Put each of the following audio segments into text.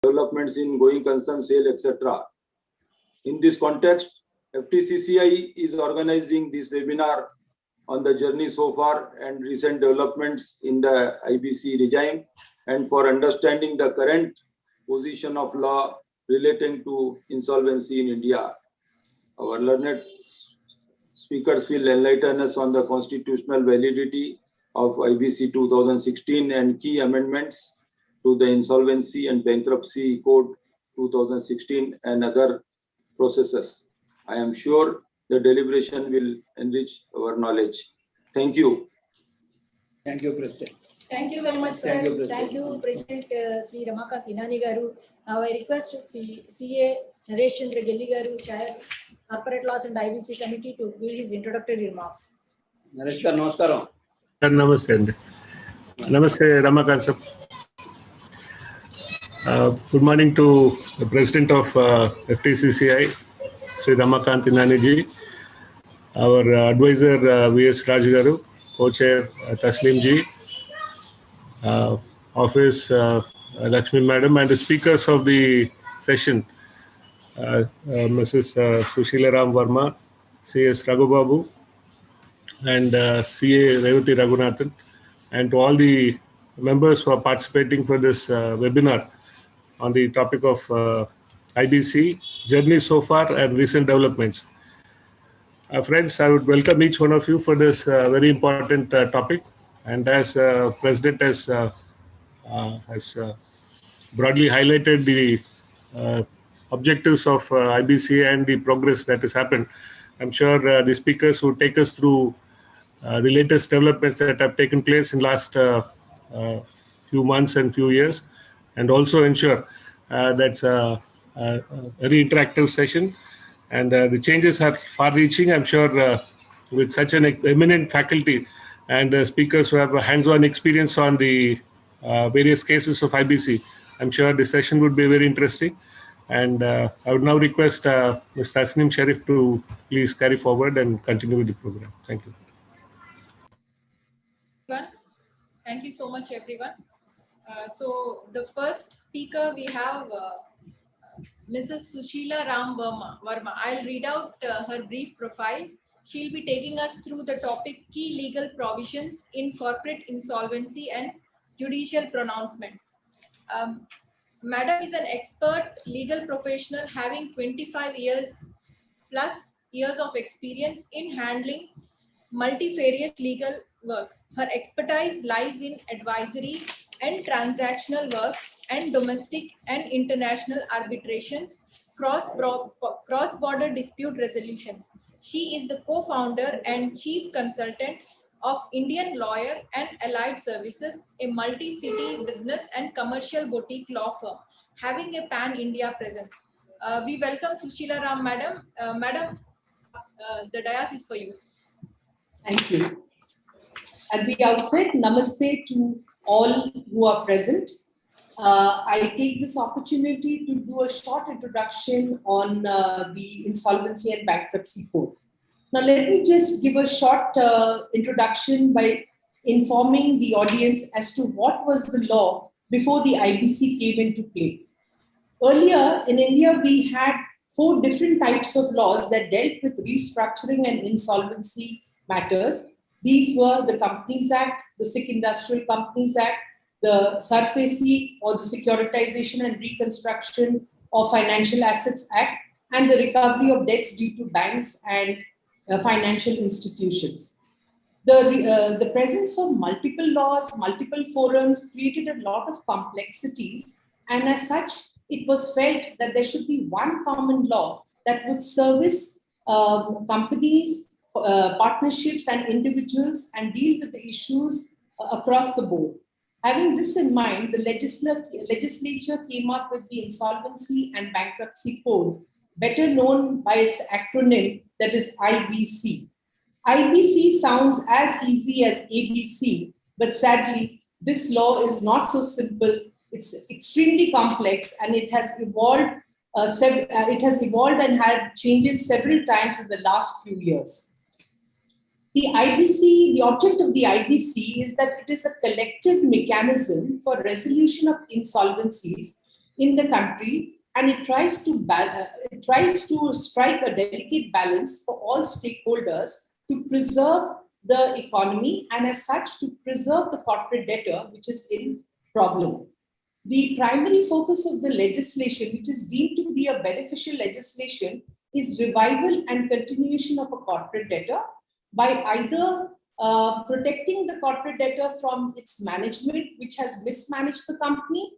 developments in going concern sale, etc. In this context, FTCCI is organizing this webinar on the journey so far and recent developments in the IBC regime, and for understanding the current position of law relating to insolvency in India. Our learned speakers will enlighten us on the constitutional validity of IBC 2016 and key amendments to the Insolvency and Bankruptcy Code 2016 and other processes. I am sure the deliberation will enrich our knowledge. Thank you. Thank you, President. Thank you very much, sir. Thank you, President Sri Ramakant Inani Garu. Now I request Sri CA Naresh Chandra Gelli Garu, Chair, Corporate Laws and IBC Committee, to give his introductory remarks. Naresh Garu, namaskaram. Namaste. Namaste, Ramakant sir. Good morning to the President of FTCCI, Sri Ramakant Inani ji, our advisor V.S. Raj Garu, co-chair Taslim ji, office Lakshmi Madam, and the speakers of the session, Mrs. Sushila Ram Verma, C.S. Raghubabu, and C.A. Revati Raghunathan, and to all the members who are participating for this webinar on the topic of IBC, journey so far and recent developments. Friends, I would welcome each one of you for this very important topic. And as President has broadly highlighted the objectives of IBC and the progress that has happened, I'm sure the speakers will take us through the latest developments that have taken place in last few months and few years, and also ensure that's a very interactive session. And the changes are far-reaching. I'm sure with such an eminent faculty and speakers who have a hands-on experience on the various cases of IBC, I'm sure the session would be very interesting. And I would now request Ms. Tasneem Sharif to please carry forward and continue with the program. Thank you. Thank you so much, everyone. So the first speaker we have Mrs. Sushila Ram Verma. I'll read out her brief profile. She'll be taking us through the topic key legal provisions in corporate insolvency and judicial pronouncements. Madam is an expert legal professional having 25 years plus years of experience in handling multifarious legal work. Her expertise lies in advisory and transactional work and domestic and international arbitrations, cross-border dispute resolutions. She is the co-founder and chief consultant of Indian Lawyer and Allied Services, a multi-city business and commercial boutique law firm having a pan-India presence. We welcome Sushila Ram, Madam. Madam, the dais is for you. Thank you. At the outset, namaste to all who are present. I take this opportunity to do a short introduction on the Insolvency and Bankruptcy Code. Now, let me just give a short introduction by informing the audience as to what was the law before the IBC came into play. Earlier in India, we had 4 different types of laws that dealt with restructuring and insolvency matters. These were the Companies Act, the Sikh Industrial Companies Act, the SARFAESI, or the Securitization and Reconstruction of Financial Assets Act, and the Recovery of Debts Due to Banks and Financial Institutions. The presence of multiple laws, multiple forums created a lot of complexities, and as such, it was felt that there should be one common law that would service companies, partnerships, and individuals and deal with the issues across the board. Having this in mind, the legislature came up with the Insolvency and Bankruptcy Code, better known by its acronym, that is IBC. IBC sounds as easy as ABC, but sadly, this law is not so simple. It's extremely complex, and it has evolved. And had changes several times in the last few years. The IBC, the object of the IBC is that it is a collective mechanism for resolution of insolvencies in the country, and it tries to strike a delicate balance for all stakeholders to preserve the economy and as such to preserve the corporate debtor, which is in problem. The primary focus of the legislation, which is deemed to be a beneficial legislation, is revival and continuation of a corporate debtor by either protecting the corporate debtor from its management, which has mismanaged the company,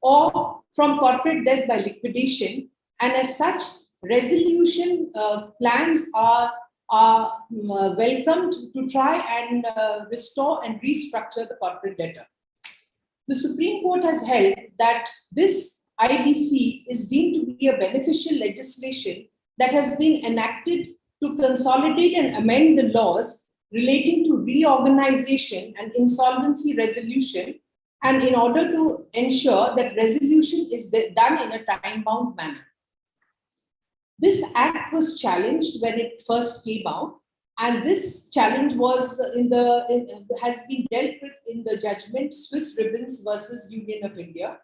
or from corporate debt by liquidation. And as such, resolution plans are welcomed to try and restore and restructure the corporate debtor. The Supreme Court has held that this IBC is deemed to be a beneficial legislation that has been enacted to consolidate and amend the laws relating to reorganization and insolvency resolution, and in order to ensure that resolution is done in a time-bound manner. This act was challenged when it first came out, and this challenge was has been dealt with in the judgment Swiss Ribbons versus Union of India.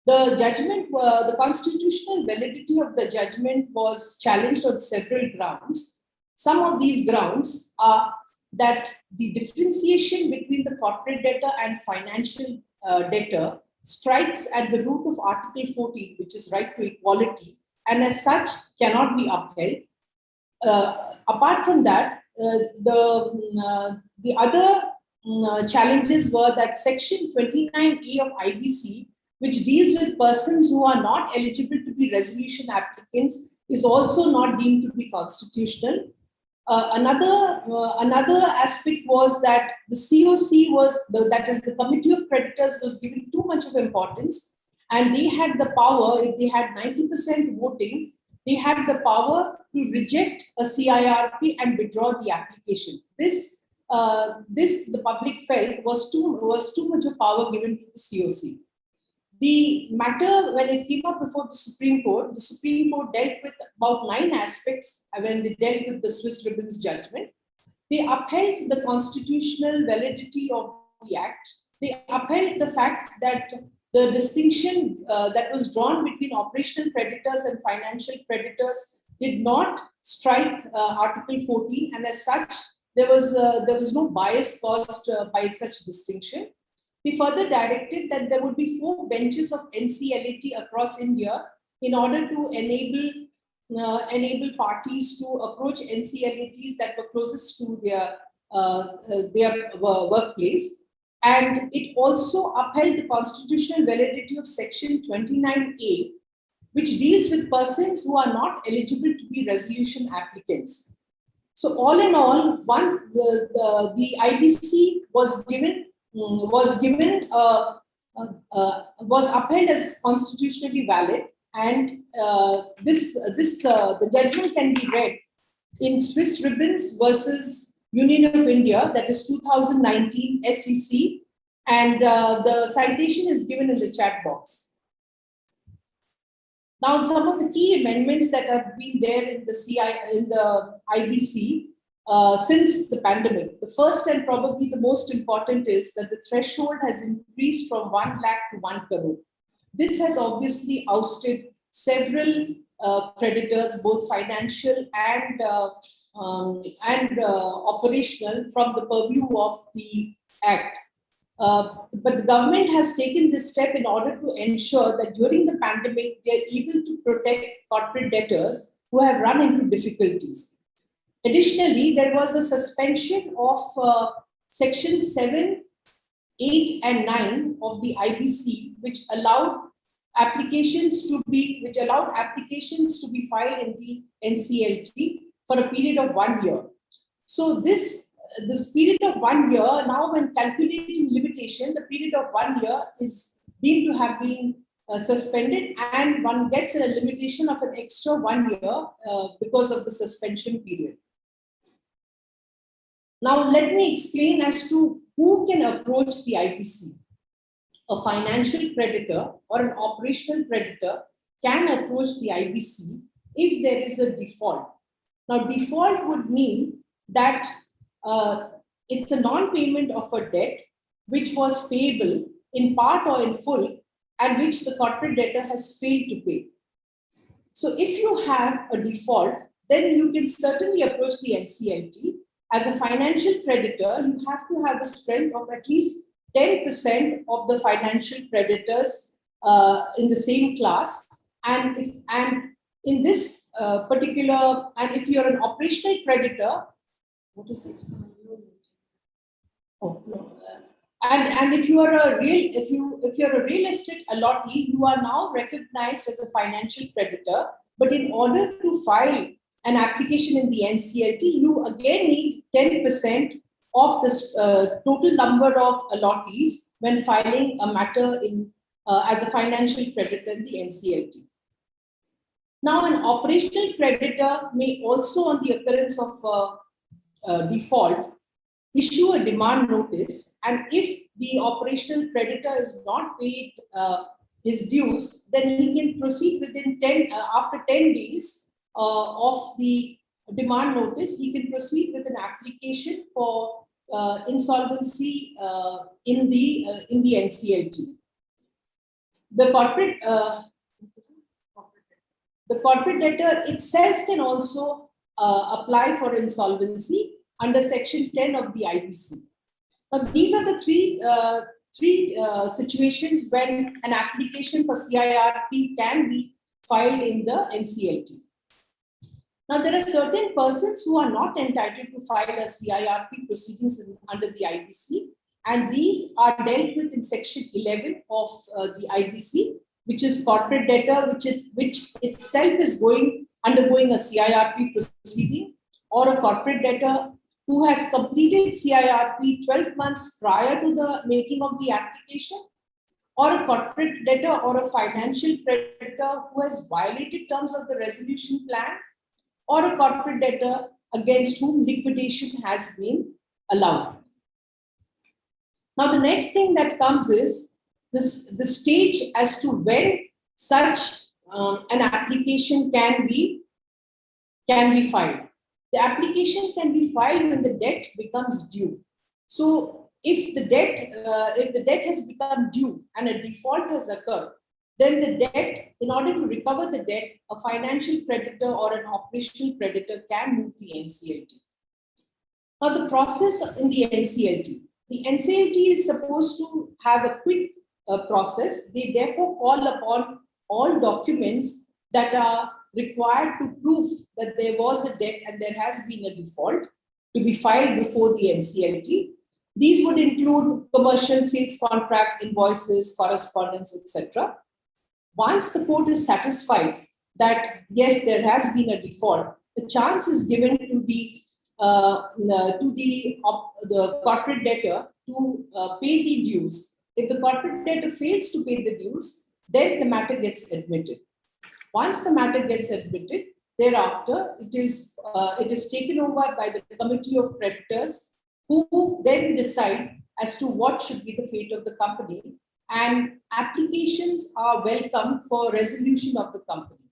The judgment, the constitutional validity of the judgment was challenged on several grounds. Some of these grounds are that the differentiation between the corporate debtor and financial debtor strikes at the root of Article 14, which is right to equality, and as such cannot be upheld. Apart from that, the other challenges were that Section 29A of IBC, which deals with persons who are not eligible to be resolution applicants, is also not deemed to be constitutional. Another aspect was that the COC was, that is the Committee of Creditors, was given too much of importance, and they had the power, if they had 90% voting, they had the power to reject a CIRP and withdraw the application. This the public felt was too much of power given to the COC. The matter, when it came up before the Supreme Court dealt with about 9 aspects when they dealt with the Swiss Ribbons judgment. They upheld the constitutional validity of the act. They upheld the fact that the distinction that was drawn between operational creditors and financial creditors did not strike Article 14, and as such, there was no bias caused by such distinction. They further directed that there would be 4 benches of NCLAT across India in order to enable parties to approach NCLATs that were closest to their workplace. And it also upheld the constitutional validity of Section 29A, which deals with persons who are not eligible to be resolution applicants. So all in all, once the IBC was upheld as constitutionally valid, and the judgment can be read in Swiss Ribbons versus Union of India, that is 2019 SEC, and the citation is given in the chat box. Now, some of the key amendments that have been there in the IBC since the pandemic. The first and probably the most important is that the threshold has increased from 1 lakh to 1 crore. This has obviously ousted several creditors, both financial and operational, from the purview of the Act. But the government has taken this step in order to ensure that during the pandemic, they're able to protect corporate debtors who have run into difficulties. Additionally, there was a suspension of Section 7, 8, and 9 of the IBC, which allowed applications to be filed in the NCLT for a period of 1 year. So this period of 1 year, now when calculating limitation, the period of 1 year is deemed to have been suspended, and one gets a limitation of an extra 1 year because of the suspension period. Now, let me explain as to who can approach the IBC. A financial creditor or an operational creditor can approach the IBC if there is a default. Now, default would mean that it's a non-payment of a debt which was payable in part or in full and which the corporate debtor has failed to pay. So if you have a default, then you can certainly approach the NCLT. As a financial creditor, you have to have a strength of at least 10% of the financial creditors in the same class. And in this particular, and if you're an operational creditor, what is it? Oh, no. And if you are a real, if you're a real estate allottee, you are now recognized as a financial creditor. But in order to file an application in the NCLT, you again need 10% of the total number of allottees when filing a matter in as a financial creditor in the NCLT. Now, an operational creditor may also, on the occurrence of default, issue a demand notice, and if the operational creditor is not paid his dues, then he can proceed within after 10 days of the demand notice. He can proceed with an application for insolvency in the NCLT. The corporate debtor itself can also apply for insolvency under Section 10 of the IBC. Now, these are the three situations when an application for CIRP can be filed in the NCLT. Now, there are certain persons who are not entitled to file a CIRP proceedings under the IBC, and these are dealt with in Section 11 of the IBC, which is corporate debtor, which itself is undergoing a CIRP proceeding, or a corporate debtor who has completed CIRP 12 months prior to the making of the application, or a corporate debtor or a financial creditor who has violated terms of the resolution plan, or a corporate debtor against whom liquidation has been allowed. Now, the next thing that comes is the stage as to when such an application can be filed. The application can be filed when the debt becomes due. So, if the debt has become due and a default has occurred, then the debt, in order to recover the debt, a financial creditor or an operational creditor can move the NCLT. Now, the process in the NCLT is supposed to have a quick process. They therefore call upon all documents that are required to prove that there was a debt and there has been a default to be filed before the NCLT. These would include commercial sales contract, invoices, correspondence, etc. Once the court is satisfied that yes, there has been a default, the chance is given to the corporate debtor to pay the dues. If the corporate debtor fails to pay the dues, then the matter gets admitted. Once the matter gets admitted, thereafter it is taken over by the committee of creditors, who then decide as to what should be the fate of the company, and applications are welcome for resolution of the company.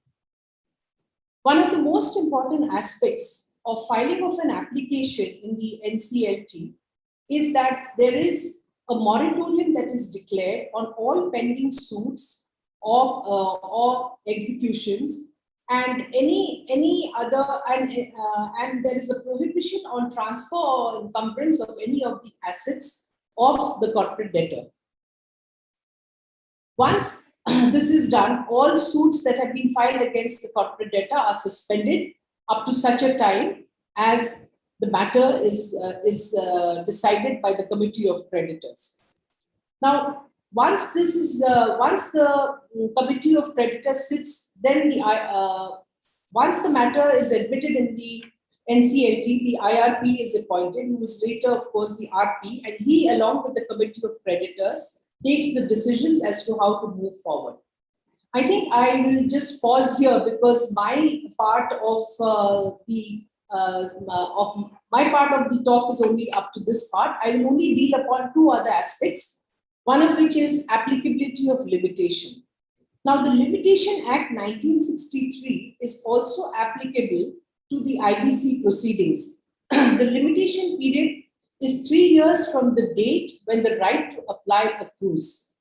One of the most important aspects of filing of an application in the NCLT is that there is a moratorium that is declared on all pending suits or executions, and any other, and there is a prohibition on transfer or encumbrance of any of the assets of the corporate debtor. Once this is done, all suits that have been filed against the corporate debtor are suspended up to such a time as the matter is decided by the committee of creditors. Now, once the committee of creditors sits, then once the matter is admitted in the NCLT, the IRP is appointed, who is later, of course, the RP, and he, along with the committee of creditors, takes the decisions as to how to move forward. I think I will just pause here because my part of the talk is only up to this part. I will only deal upon two other aspects, one of which is applicability of limitation. Now, the Limitation Act 1963 is also applicable to the IBC proceedings. The limitation period is 3 years from the date when the right to apply accrues.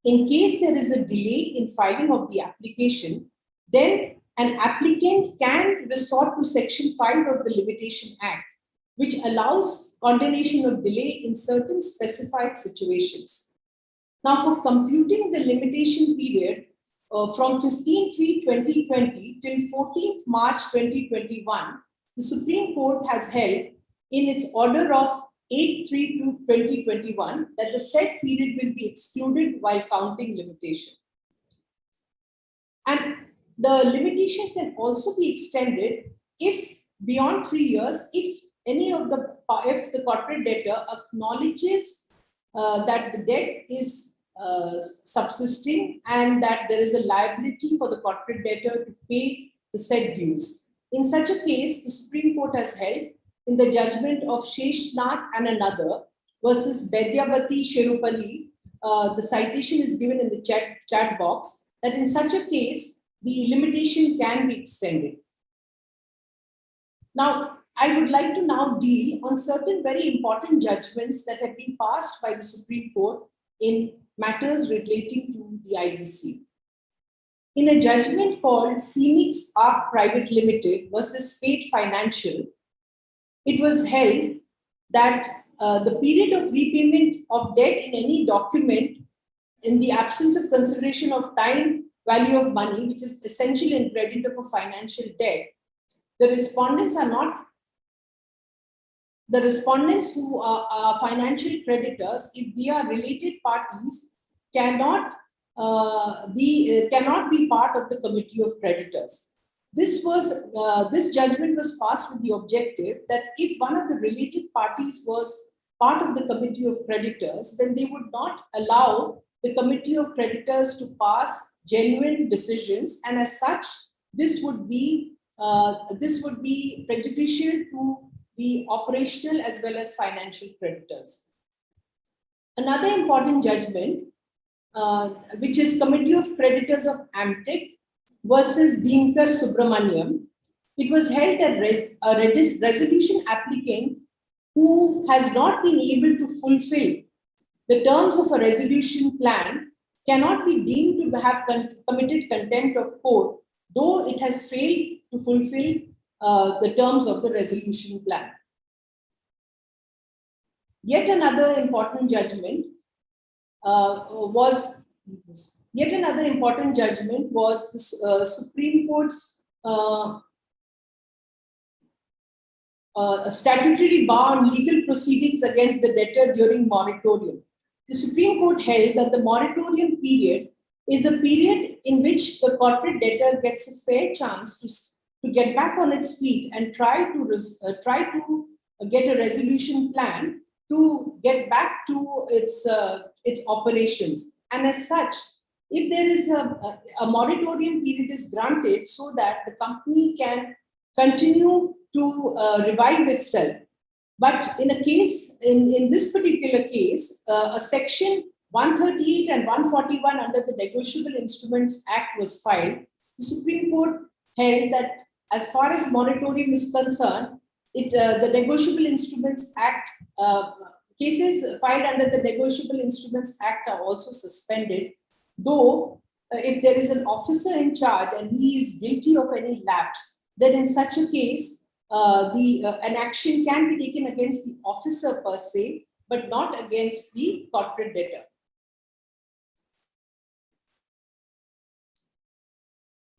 In case there is a delay in filing of the application, then an applicant can resort to Section 5 of the Limitation Act, which allows condonation of delay in certain specified situations. Now, for computing the limitation period from 15/3/2020 till 14th March 2021, the Supreme Court has held in its order of 8/3/2021 that the said period will be excluded while counting limitation. And the limitation can also be extended if beyond 3 years, if the corporate debtor acknowledges that the debt is subsisting and that there is a liability for the corporate debtor to pay the said dues. In such a case, the Supreme Court has held in the judgment of Sheshnath and another versus Bedyavati Sherupalli, the citation is given in the chat box, that in such a case, the limitation can be extended. Now, I would like to now deal on certain very important judgments that have been passed by the Supreme Court in matters relating to the IBC. In a judgment called Phoenix Arc Private Limited versus Spate Financial, it was held that the period of repayment of debt in any document in the absence of consideration of time value of money, which is essential in credit of a financial debt, the respondents who are financial creditors, if they are related parties, cannot be part of the committee of creditors. This judgment was passed with the objective that if one of the related parties was part of the committee of creditors, then they would not allow the committee of creditors to pass genuine decisions, and as such, this would be prejudicial to the operational as well as financial creditors. Another important judgment, which is Committee of Creditors of Amtech versus Dinkar Subramaniam, it was held that a resolution applicant who has not been able to fulfill the terms of a resolution plan cannot be deemed to have committed contempt of court, though it has failed to fulfill the terms of the resolution plan. Yet another important judgment was the Supreme Court's statutory bar on legal proceedings against the debtor during moratorium. The Supreme Court held that the moratorium period is a period in which the corporate debtor gets a fair chance to get back on its feet and try to get a resolution plan to get back to its operations. And as such, if there is a moratorium period is granted so that the company can continue to revive itself. But in this particular case, a section 138 and 141 under the Negotiable Instruments Act was filed. The Supreme Court held that as far as moratorium is concerned, the Negotiable Instruments Act, cases filed under the Negotiable Instruments Act are also suspended, though if there is an officer in charge and he is guilty of any lapse, then in such a case, an action can be taken against the officer per se, but not against the corporate debtor.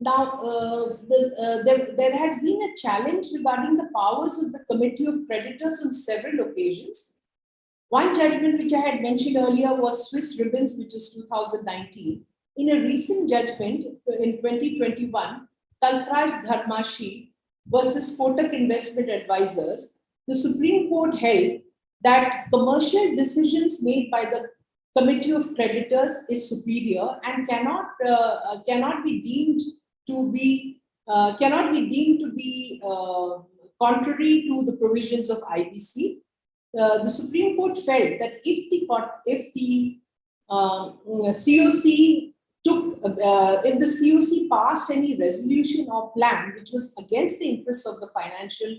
Now, there has been a challenge regarding the powers of the Committee of Creditors on several occasions. One judgment which I had mentioned earlier was Swiss Ribbons, which is 2019. In a recent judgment in 2021, Kaltraj Dharmashi versus Kotak Investment Advisors, the Supreme Court held that commercial decisions made by the Committee of Creditors is superior and cannot be deemed to be contrary to the provisions of IBC. The Supreme Court felt that if the COC passed any resolution or plan which was against the interests of the financial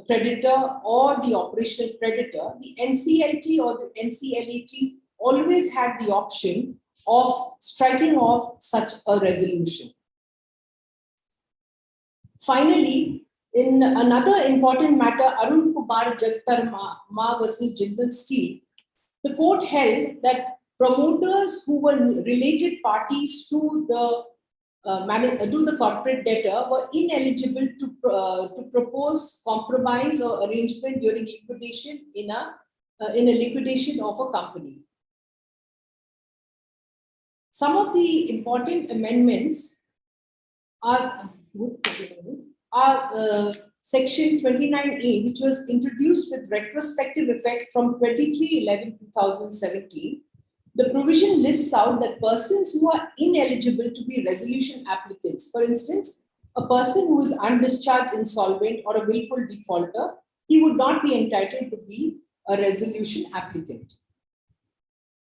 creditor or the operational creditor, the NCLT or the NCLAT always had the option of striking off such a resolution. Finally, in another important matter, Arun Kumar Jagtar Ma versus Jindal Steel, the court held that promoters who were related parties to the corporate debtor were ineligible to propose compromise or arrangement during liquidation in a liquidation of a company. Some of the important amendments are Section 29A, which was introduced with retrospective effect from 23/11/2017. The provision lists out that persons who are ineligible to be resolution applicants, for instance, a person who is undischarged insolvent or a willful defaulter, he would not be entitled to be a resolution applicant.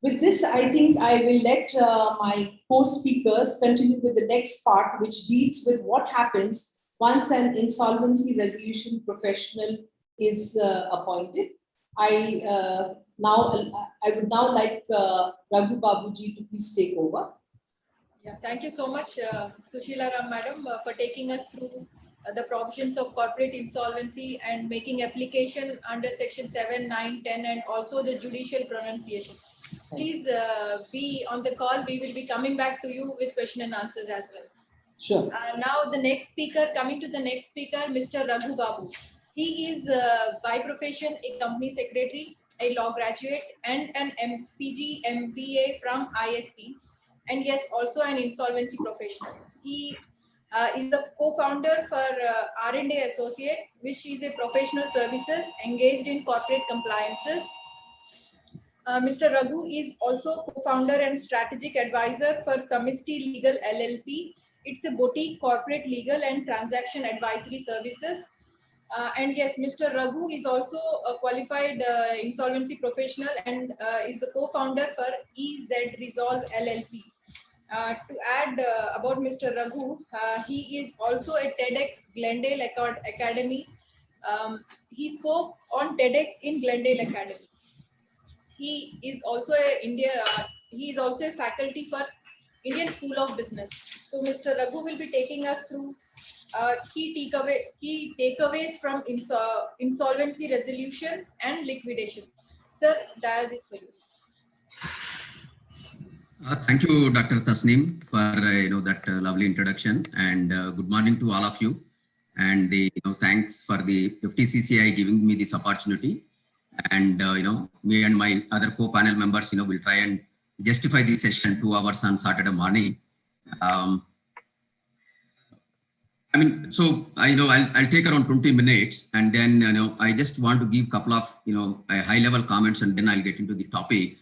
With this, I think I will let my co-speakers continue with the next part, which deals with what happens once an insolvency resolution professional is appointed. I would now like Raghu Babuji to please take over. Yeah, thank you so much, Sushila Ram Madam, for taking us through the provisions of corporate insolvency and making application under Section 7, 9, 10, and also the judicial pronunciation. Please be on the call. We will be coming back to you with question and answers as well. Sure. Now the next speaker, coming to the next speaker, Mr. Raghu Babu. He is by profession a company secretary, a law graduate, and an MPG MBA from ISP, and yes, also an insolvency professional. He is the co-founder for R&A Associates, which is a professional services engaged in corporate compliances. Mr. Raghu is also co-founder and strategic advisor for Samishti Legal LLP. It's a boutique corporate legal and transaction advisory services. And yes, Mr. Raghu is also a qualified insolvency professional and is the co-founder for EZ Resolve LLP. To add about Mr. Raghu, he is also a TEDx Glendale Academy. He spoke on TEDx in Glendale Academy. He is also a faculty for Indian School of Business. So Mr. Raghu will be taking us through key takeaways from insolvency resolutions and liquidation. Sir, that is for you. Thank you, Dr. Tasneem, for that lovely introduction, and good morning to all of you. And thanks for the FTCCI giving me this opportunity. And me and my other co-panel members, will try and justify this session 2 hours on Saturday morning. I'll take around 20 minutes, and then I just want to give a couple of high-level comments, and then I'll get into the topic.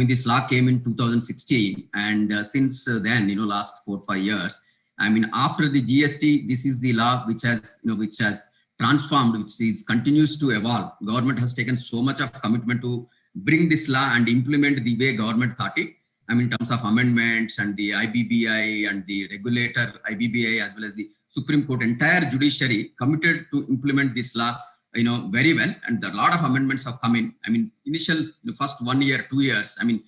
This law came in 2016, and since then, last 4 or 5 years, after the GST, this is the law which has transformed, which continues to evolve. Government has taken so much of commitment to bring this law and implement the way government thought it. In terms of amendments and the IBBI and the regulator, IBBI, as well as the Supreme Court, entire judiciary committed to implement this law, very well. And a lot of amendments have come in. The first 1 year, 2 years, there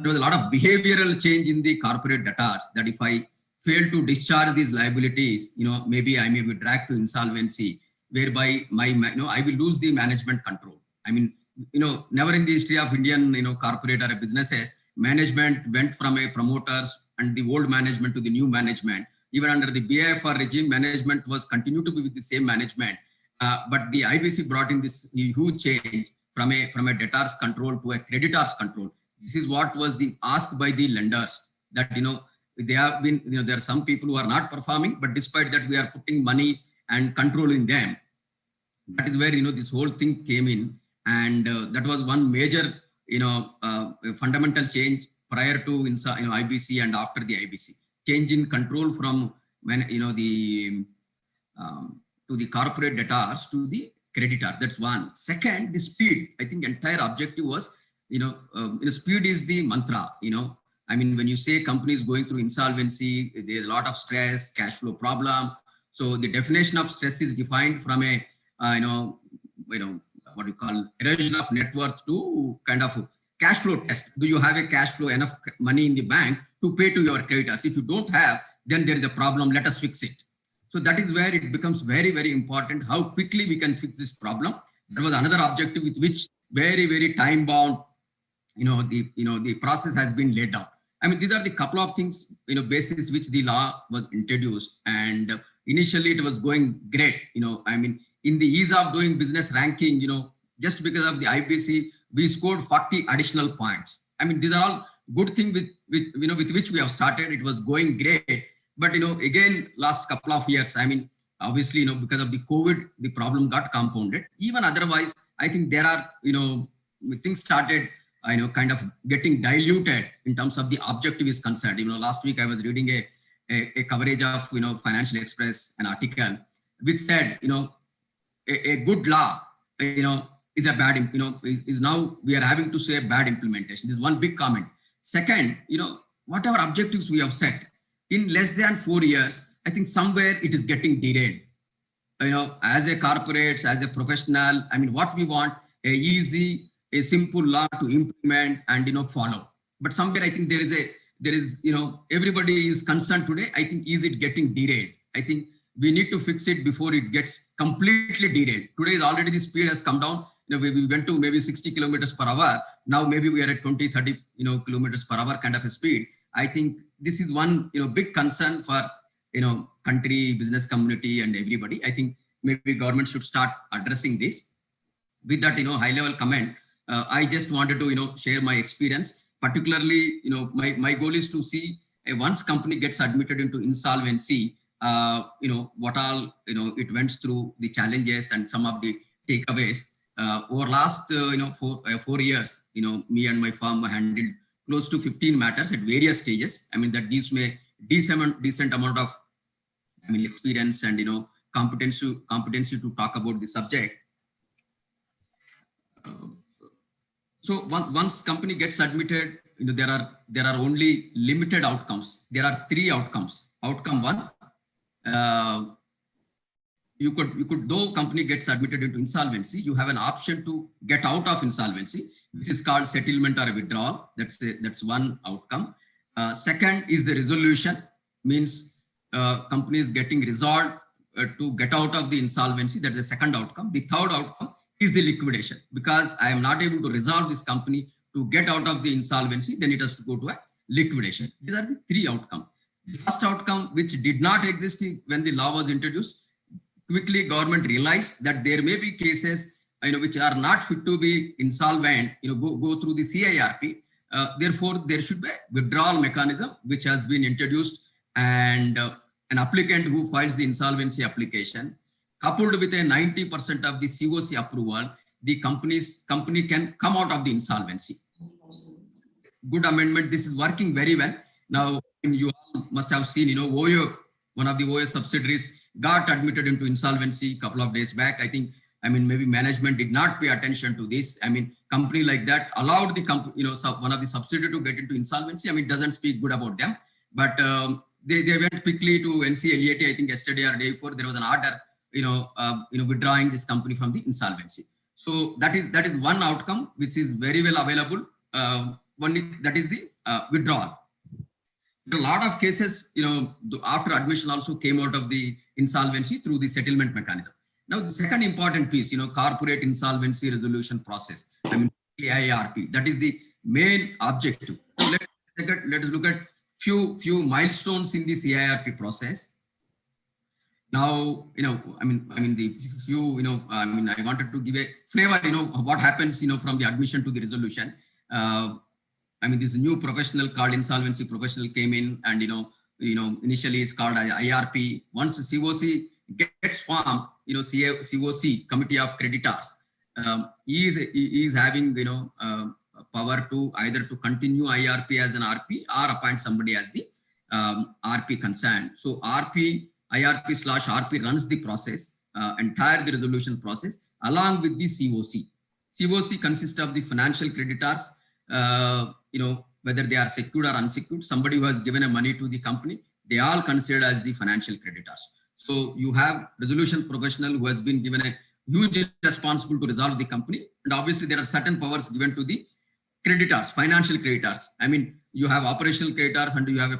was a lot of behavioral change in the corporate debtors, that if I fail to discharge these liabilities, maybe I may be dragged to insolvency, whereby I will lose the management control. Never in the history of Indian, corporate or businesses, management went from a promoters and the old management to the new management. Even under the BIFR regime, management was continued to be with the same management. But the IBC brought in this huge change from a debtors control to a creditors control. This is what was asked by the lenders, that they have been, there are some people who are not performing, but despite that we are putting money and controlling them. That is where this whole thing came in, and that was one major fundamental change prior to IBC and after the IBC. Change in control from to the corporate debtors to the creditors. That's one. Second, the speed. I think entire objective was speed is the mantra. When you say companies going through insolvency, there's a lot of stress, cash flow problem. So the definition of stress is defined from a what you call erosion of net worth to kind of cash flow test. Do you have a cash flow, enough money in the bank to pay to your creditors? If you don't have, then there is a problem. Let us fix it. So that is where it becomes very, very important how quickly we can fix this problem. There was another objective with which very, very time bound, the process has been laid down. I mean, these are the couple of things, basis which the law was introduced. And initially it was going great. In the ease of doing business ranking, just because of the IBC, we scored 40 additional points. I mean, these are all good things with which we have started. It was going great. But, again, last couple of years, obviously, because of the COVID, the problem got compounded. Even otherwise, I think there are, things started, kind of getting diluted in terms of the objective is concerned. Last week I was reading a coverage of, Financial Express, an article, which said, a good law, is a bad, is now we are having to say a bad implementation. This is one big comment. Second, whatever objectives we have set, in less than 4 years, I think somewhere it is getting derailed. As a corporate, as a professional, what we want, a simple law to implement and follow. But somewhere I think there is everybody is concerned today. I think is it getting derailed? I think we need to fix it before it gets completely derailed. Today is already the speed has come down. We went to maybe 60 kilometers per hour. Now maybe we are at 20, 30 kilometers per hour kind of a speed. I think this is one big concern for country, business community, and everybody. I think maybe government should start addressing this. With that high level comment, I just wanted to share my experience. Particularly, my goal is to see once company gets admitted into insolvency, what all it went through, the challenges and some of the takeaways. Over last 4 years, me and my firm handled close to 15 matters at various stages. That gives me a decent amount of experience and competency to talk about the subject. So once company gets admitted, there are only limited outcomes. There are 3 outcomes. Outcome 1, you could though company gets admitted into insolvency, you have an option to get out of insolvency, which is called settlement or a withdrawal. That's one outcome. Second is the resolution, means company is getting resolved to get out of the insolvency. That's the second outcome. The third outcome is the liquidation, because I am not able to resolve this company to get out of the insolvency, then it has to go to a liquidation. These are the 3 outcomes. The first outcome, which did not exist when the law was introduced, quickly government realized that there may be cases which are not fit to be insolvent, go through the CIRP. Therefore, there should be a withdrawal mechanism which has been introduced, and an applicant who files the insolvency application, coupled with a 90% of the COC approval, the company can come out of the insolvency. Good amendment. This is working very well. Now, you all must have seen, OYO, one of the OYO subsidiaries, got admitted into insolvency a couple of days back. I think, maybe management did not pay attention to this. Company like that allowed the company, one of the subsidiary to get into insolvency. It doesn't speak good about them, but they went quickly to NCLAT. I think yesterday or day before there was an order, withdrawing this company from the insolvency. So that is one outcome which is very well available. That is the withdrawal. A lot of cases, after admission also came out of the insolvency through the settlement mechanism. Now, the second important piece, corporate insolvency resolution process, IRP, that is the main objective. So let us look at few milestones in the CIRP process. Now, the few, I wanted to give a flavor, of what happens, from the admission to the resolution. This new professional called insolvency professional came in, and initially it's called IRP. Once the COC gets formed, COC, Committee of Creditors, is having power to either to continue IRP as an RP or appoint somebody as the RP concerned. So IRP/RP runs the process, entire the resolution process, along with the COC. COC consists of the financial creditors, whether they are secured or unsecured, somebody who has given a money to the company, they all considered as the financial creditors. So you have resolution professional who has been given a huge responsibility to resolve the company. And obviously there are certain powers given to the creditors, financial creditors. I mean, you have operational creditors and you have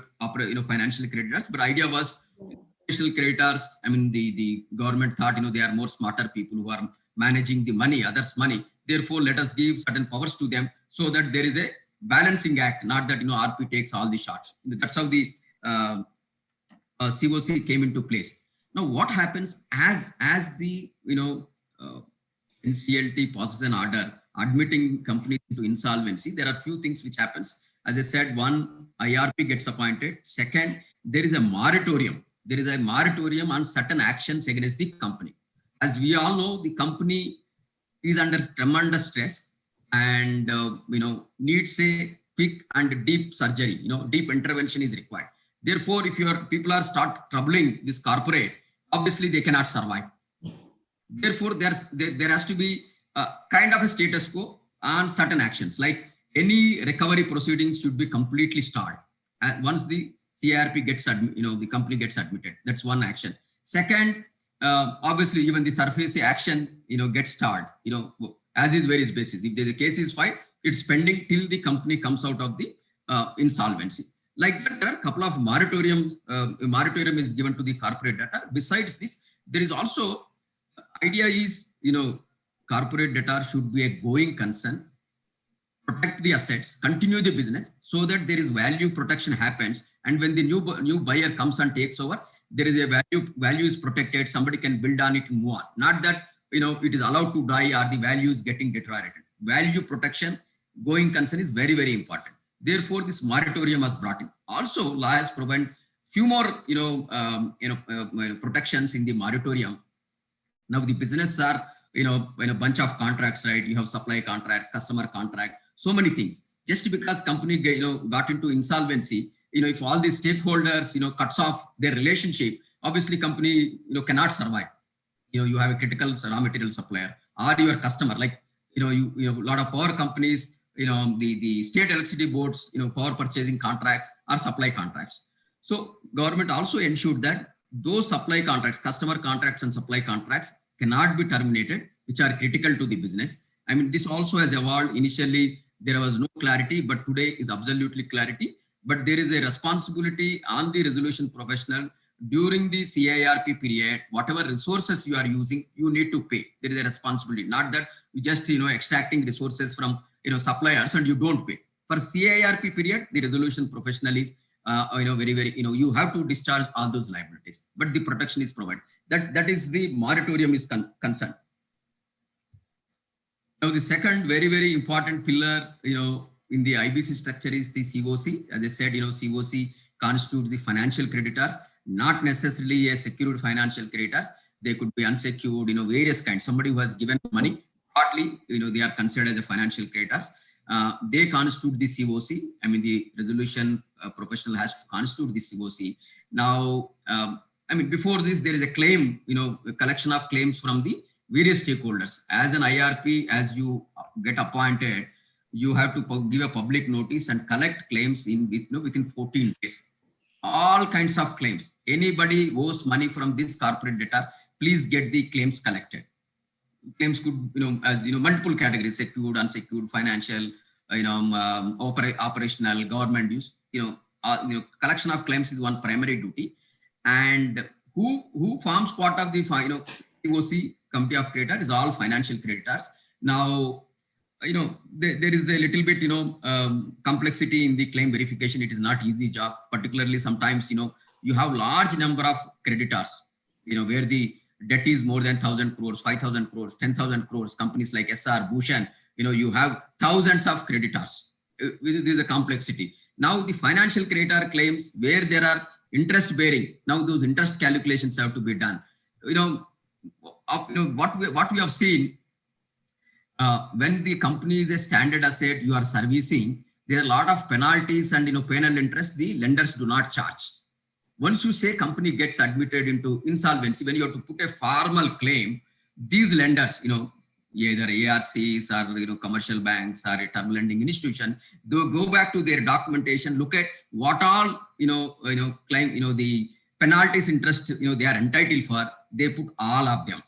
financial creditors. But idea was operational creditors. I mean, the government thought they are more smarter people who are managing the money, others' money. Therefore, let us give certain powers to them so that there is a balancing act, not that RP takes all the shots. That's how the COC came into place. Now, what happens as the NCLT passes an order admitting companies into insolvency? There are few things which happens. As I said, one, IRP gets appointed. Second, there is a moratorium. There is a moratorium on certain actions against the company. As we all know, the company is under tremendous stress and needs a quick and deep surgery. Deep intervention is required. Therefore, if your people are start troubling this corporate, obviously they cannot survive. Therefore, there has to be a kind of a status quo on certain actions, like any recovery proceedings should be completely stalled. And once the CIRP gets the company gets admitted, that's one action. Second, obviously even the surface action gets stalled. As is various basis. If the case is filed, it's pending till the company comes out of the insolvency. Like that, there are a couple of moratoriums. Moratorium is given to the corporate debtor. Besides this, there is also idea is corporate debtor should be a going concern, protect the assets, continue the business so that there is value protection happens. And when the new buyer comes and takes over, there is a value is protected. Somebody can build on it and move on. Not that it is allowed to die or the value is getting deteriorated. Value protection, going concern is very, very important. Therefore, this moratorium was brought in. Also, law has provided few more protections in the moratorium. Now the business are in a bunch of contracts, right? You have supply contracts, customer contract, so many things. Just because company got into insolvency, if all the stakeholders cuts off their relationship, obviously company cannot survive. You have a critical raw material supplier or your customer, like you have a lot of power companies, the state electricity boards, power purchasing contracts or supply contracts. So government also ensured that those supply contracts, customer contracts and supply contracts cannot be terminated, which are critical to the business. I mean, this also has evolved. Initially, there was no clarity, but today is absolutely clarity. But there is a responsibility on the resolution professional during the CIRP period. Whatever resources you are using, you need to pay. There is a responsibility, not that you just extracting resources from suppliers and you don't pay. For CIRP period, the resolution professional is very you have to discharge all those liabilities, but the protection is provided. That is the moratorium is concerned. Now the second very, very important pillar in the IBC structure is the COC. As I said, COC constitutes the financial creditors, not necessarily a secured financial creditors. They could be unsecured, various kinds. Somebody who has given money, partly, they are considered as a financial creditors. They constitute the COC. I mean, the resolution professional has to constitute the COC. Now, I mean, before this, there is a claim, a collection of claims from the various stakeholders. As an IRP, as you get appointed, you have to give a public notice and collect claims within 14 days. All kinds of claims. Anybody owes money from this corporate debtor, please get the claims collected. Claims could, as multiple categories: secured, unsecured, financial, operational, government use. Collection of claims is one primary duty. And who forms part of the COC, committee of creditors, is all financial creditors. Now, there is a little bit complexity in the claim verification. It is not easy job, particularly sometimes you have large number of creditors, where the debt is more than 1,000 crores, 5,000 crores, 10,000 crores. Companies like SR, Bhushan, you have thousands of creditors. This is a complexity. Now the financial creditor claims where there are interest bearing. Now those interest calculations have to be done. What we have seen, when the company is a standard asset you are servicing, there are a lot of penalties and penal interest the lenders do not charge. Once you say company gets admitted into insolvency, when you have to put a formal claim, these lenders, either ARCs or commercial banks or a term lending institution, they go back to their documentation, look at what all claim, the penalties interest they are entitled for, they put all of them.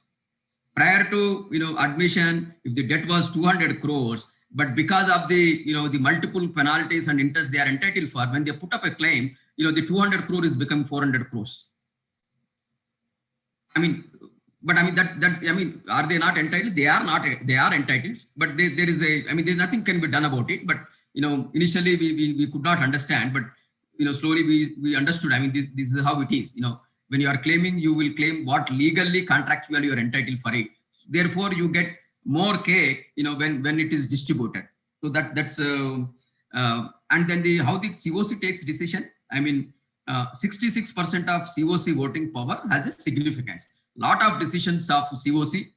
Prior to admission, if the debt was 200 crores But because of the, the multiple penalties and interest they are entitled for, when they put up a claim, the 200 crore is become 400 crores. I mean, but I mean, are they not entitled? They are not, they are entitled, but there is there's nothing can be done about it. But, initially we could not understand, but, slowly we understood. I mean, this is how it is. When you are claiming, you will claim what legally, contractually you are entitled for it. Therefore, you get more cake, when it is distributed. So that's and then how the COC takes decision. I mean, 66% of COC voting power has a significance. Lot of decisions of COC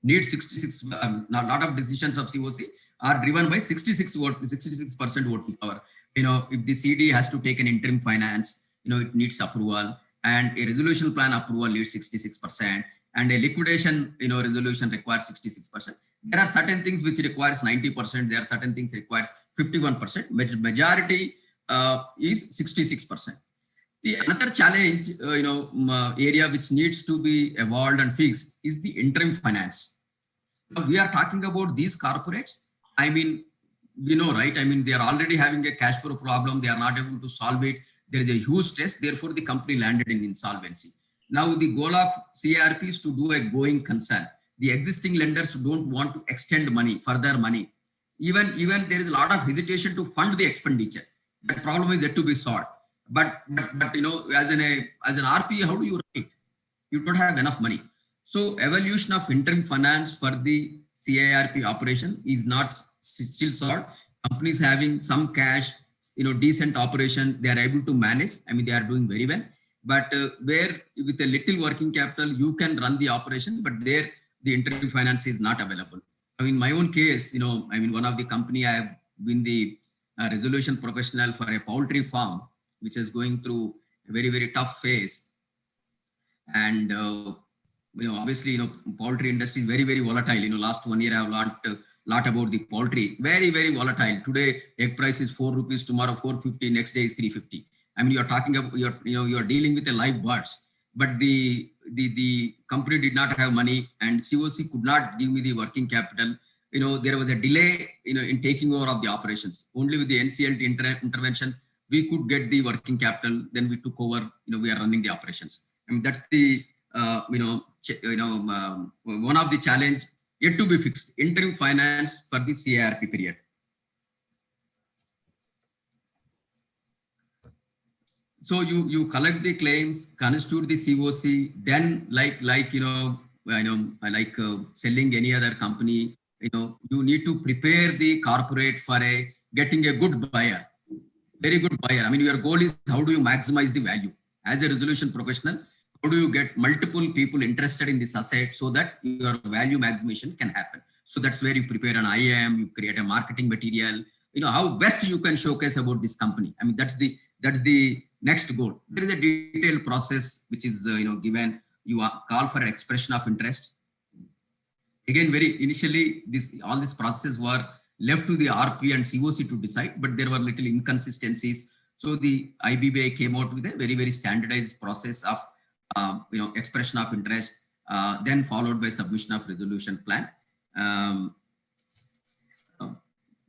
need 66. Lot of decisions of COC are driven by 66% voting power. If the CD has to take an interim finance, it needs approval, and a resolution plan approval needs 66%. And a liquidation, resolution requires 66%. There are certain things which requires 90%. There are certain things requires 51%. Majority is 66%. The another challenge, area which needs to be evolved and fixed is the interim finance. Now, we are talking about these corporates. I mean, we know, right? I mean, they are already having a cash flow problem. They are not able to solve it. There is a huge stress. Therefore, the company landed in insolvency. Now, the goal of CARP is to do a going concern. The existing lenders don't want to extend money, further money. Even there is a lot of hesitation to fund the expenditure. That problem is yet to be solved. But as an RP, how do you write? You don't have enough money. So evolution of interim finance for the CARP operation is not still solved. Companies having some cash, decent operation, they are able to manage. I mean, they are doing very well. But where with a little working capital, you can run the operation, but there the interim finance is not available. I mean, my own case, one of the company I have been the resolution professional for a poultry farm, which is going through a very, very tough phase. And, obviously, poultry industry is very, very volatile. Last 1 year, I have learned a lot about the poultry. Very, very volatile. Today, egg price is 4 rupees, tomorrow 450, next day is 350. I mean, you're talking about, you're dealing with the live birds, but the company did not have money and COC could not give me the working capital. There was a delay, in taking over of the operations. Only with the NCLT intervention, we could get the working capital. Then we took over, we are running the operations. I mean, that's the, one of the challenge yet to be fixed, interim finance for the CARP period. So you collect the claims, constitute the COC, then selling any other company, you need to prepare the corporate for getting a good buyer, very good buyer. I mean, your goal is how do you maximize the value as a resolution professional? How do you get multiple people interested in this asset so that your value maximization can happen? So that's where you prepare an IAM, you create a marketing material, how best you can showcase about this company. I mean, that's the next goal. There is a detailed process which is given. You call for an expression of interest. Again, very initially, all these processes were left to the RP and COC to decide, but there were little inconsistencies. So the IBBI came out with a very, very standardized process of expression of interest, then followed by submission of resolution plan.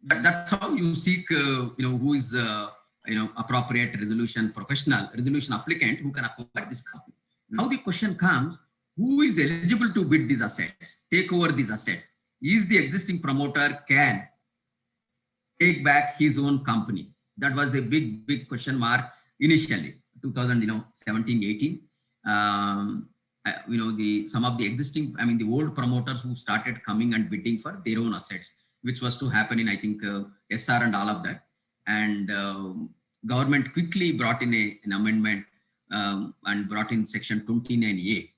That's how you seek, who is appropriate resolution professional, resolution applicant who can acquire this company. Now the question comes, who is eligible to bid these assets, take over these assets? Is the existing promoter can take back his own company? That was a big question mark initially, 2017-18. Some of the existing, the old promoters who started coming and bidding for their own assets, which was to happen in, I think, SR and all of that. And government quickly brought in an amendment and brought in section 29A.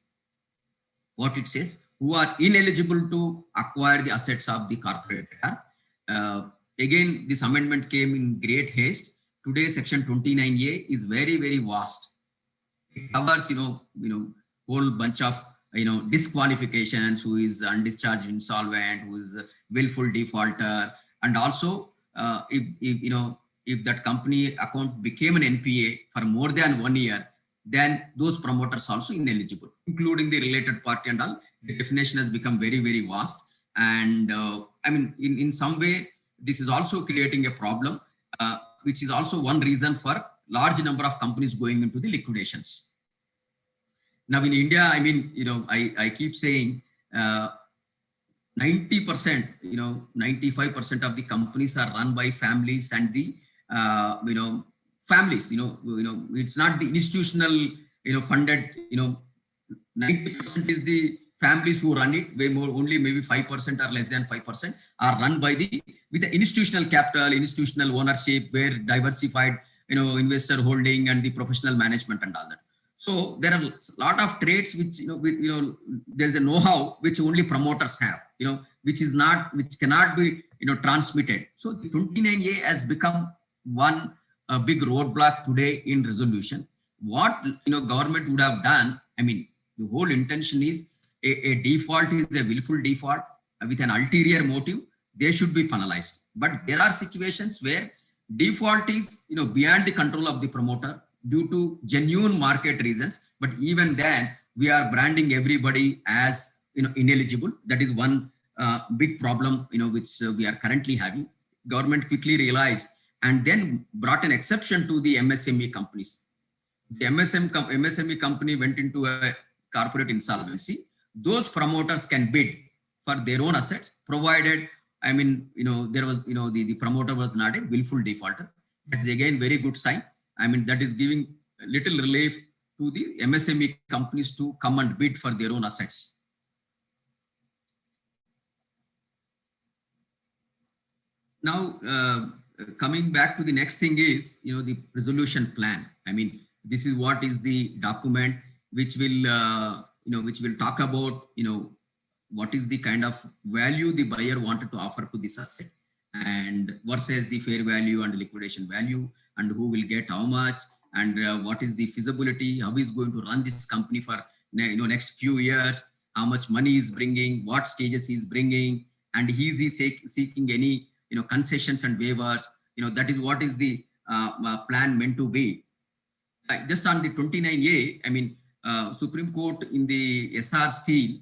What it says, who are ineligible to acquire the assets of the corporator. Again, this amendment came in great haste. Today, section 29A is very, very vast. It covers, whole bunch of, disqualifications, who is undischarged insolvent, who is a willful defaulter, and also if that company account became an NPA for more than 1 year, then those promoters also ineligible, including the related party and all. The definition has become very, very vast. And I mean, in some way, this is also creating a problem, which is also one reason for large number of companies going into the liquidations. Now in India, I mean, I keep saying 90%, 95% of the companies are run by families and the, families, it's not the institutional, funded, 90% is the families who run it, way more, only maybe 5% or less than 5% are run by with the institutional capital, institutional ownership, where diversified, investor holding and the professional management and all that. So there are a lot of traits which, there's a know-how which only promoters have, which cannot be, transmitted. So the 29A has become one big roadblock today in resolution. What, government would have done, I mean, the whole intention is a default is a willful default with an ulterior motive, they should be penalized. But there are situations where default is, beyond the control of the promoter due to genuine market reasons. But even then, we are branding everybody as, ineligible. That is one big problem, which we are currently having. Government quickly realized and then brought an exception to the MSME companies. The MSME company went into a corporate insolvency. Those promoters can bid for their own assets, provided, I mean, there was, the promoter was not a willful defaulter. That's again very good sign. I mean, that is giving a little relief to the MSME companies to come and bid for their own assets. Now, coming back to the next thing is, the resolution plan. I mean, this is what is the document which will, which will talk about, what is the kind of value the buyer wanted to offer to this asset and versus the fair value and liquidation value, and who will get how much, and what is the feasibility, how is going to run this company for next few years, how much money is bringing, what stages he's bringing, and is he seeking any concessions and waivers. That is what is the plan meant to be. Just on the 29A, I mean, Supreme Court in the SR Steel,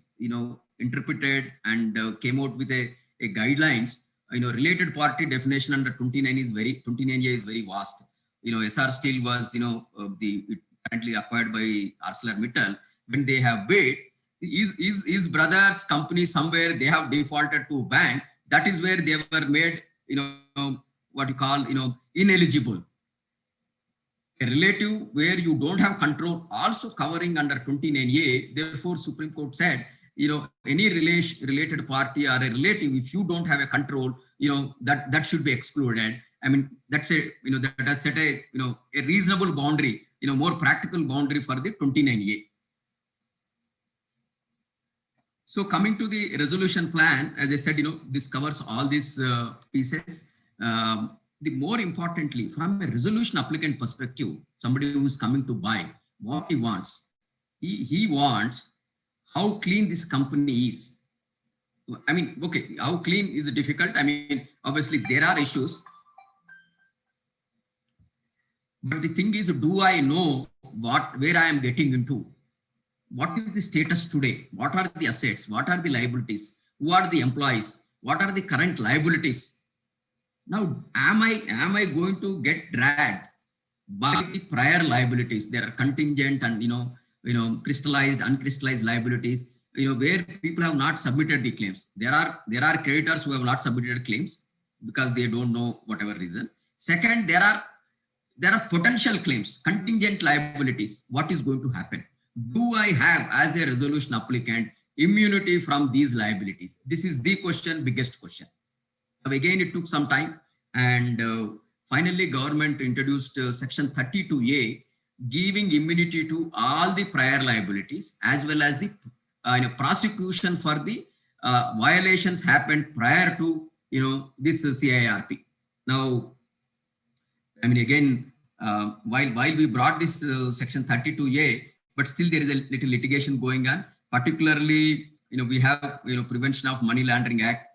interpreted and came out with a guidelines. Related party definition under 29A is very vast. SR Steel was, currently acquired by ArcelorMittal. When they have bid, his brother's company somewhere, they have defaulted to bank. That is where they were made, what you call, ineligible. A relative where you don't have control also covering under 29A. Therefore, Supreme Court said, any related party or a relative, if you don't have a control, that should be excluded. I mean, that's a, that has set a, a reasonable boundary, more practical boundary for the 29A. So coming to the resolution plan, as I said, this covers all these pieces. The more importantly, from a resolution applicant perspective, somebody who is coming to buy, what he wants, he wants how clean this company is. I mean, okay, how clean is difficult. I mean, obviously there are issues. But the thing is, do I know where I am getting into? What is the status today? What are the assets? What are the liabilities? Who are the employees? What are the current liabilities? Now, am I going to get dragged by the prior liabilities? There are contingent and crystallized, uncrystallized liabilities. Where people have not submitted the claims. There are creditors who have not submitted claims because they don't know whatever reason. Second, there are potential claims, contingent liabilities. What is going to happen? Do I have, as a resolution applicant, immunity from these liabilities? This is the question, biggest question. Again, it took some time, and finally, government introduced Section 32A, giving immunity to all the prior liabilities as well as the prosecution for the violations happened prior to this CIRP. Now, I mean, again, while we brought this Section 32A, but still there is a little litigation going on. Particularly, we have Prevention of Money Laundering Act,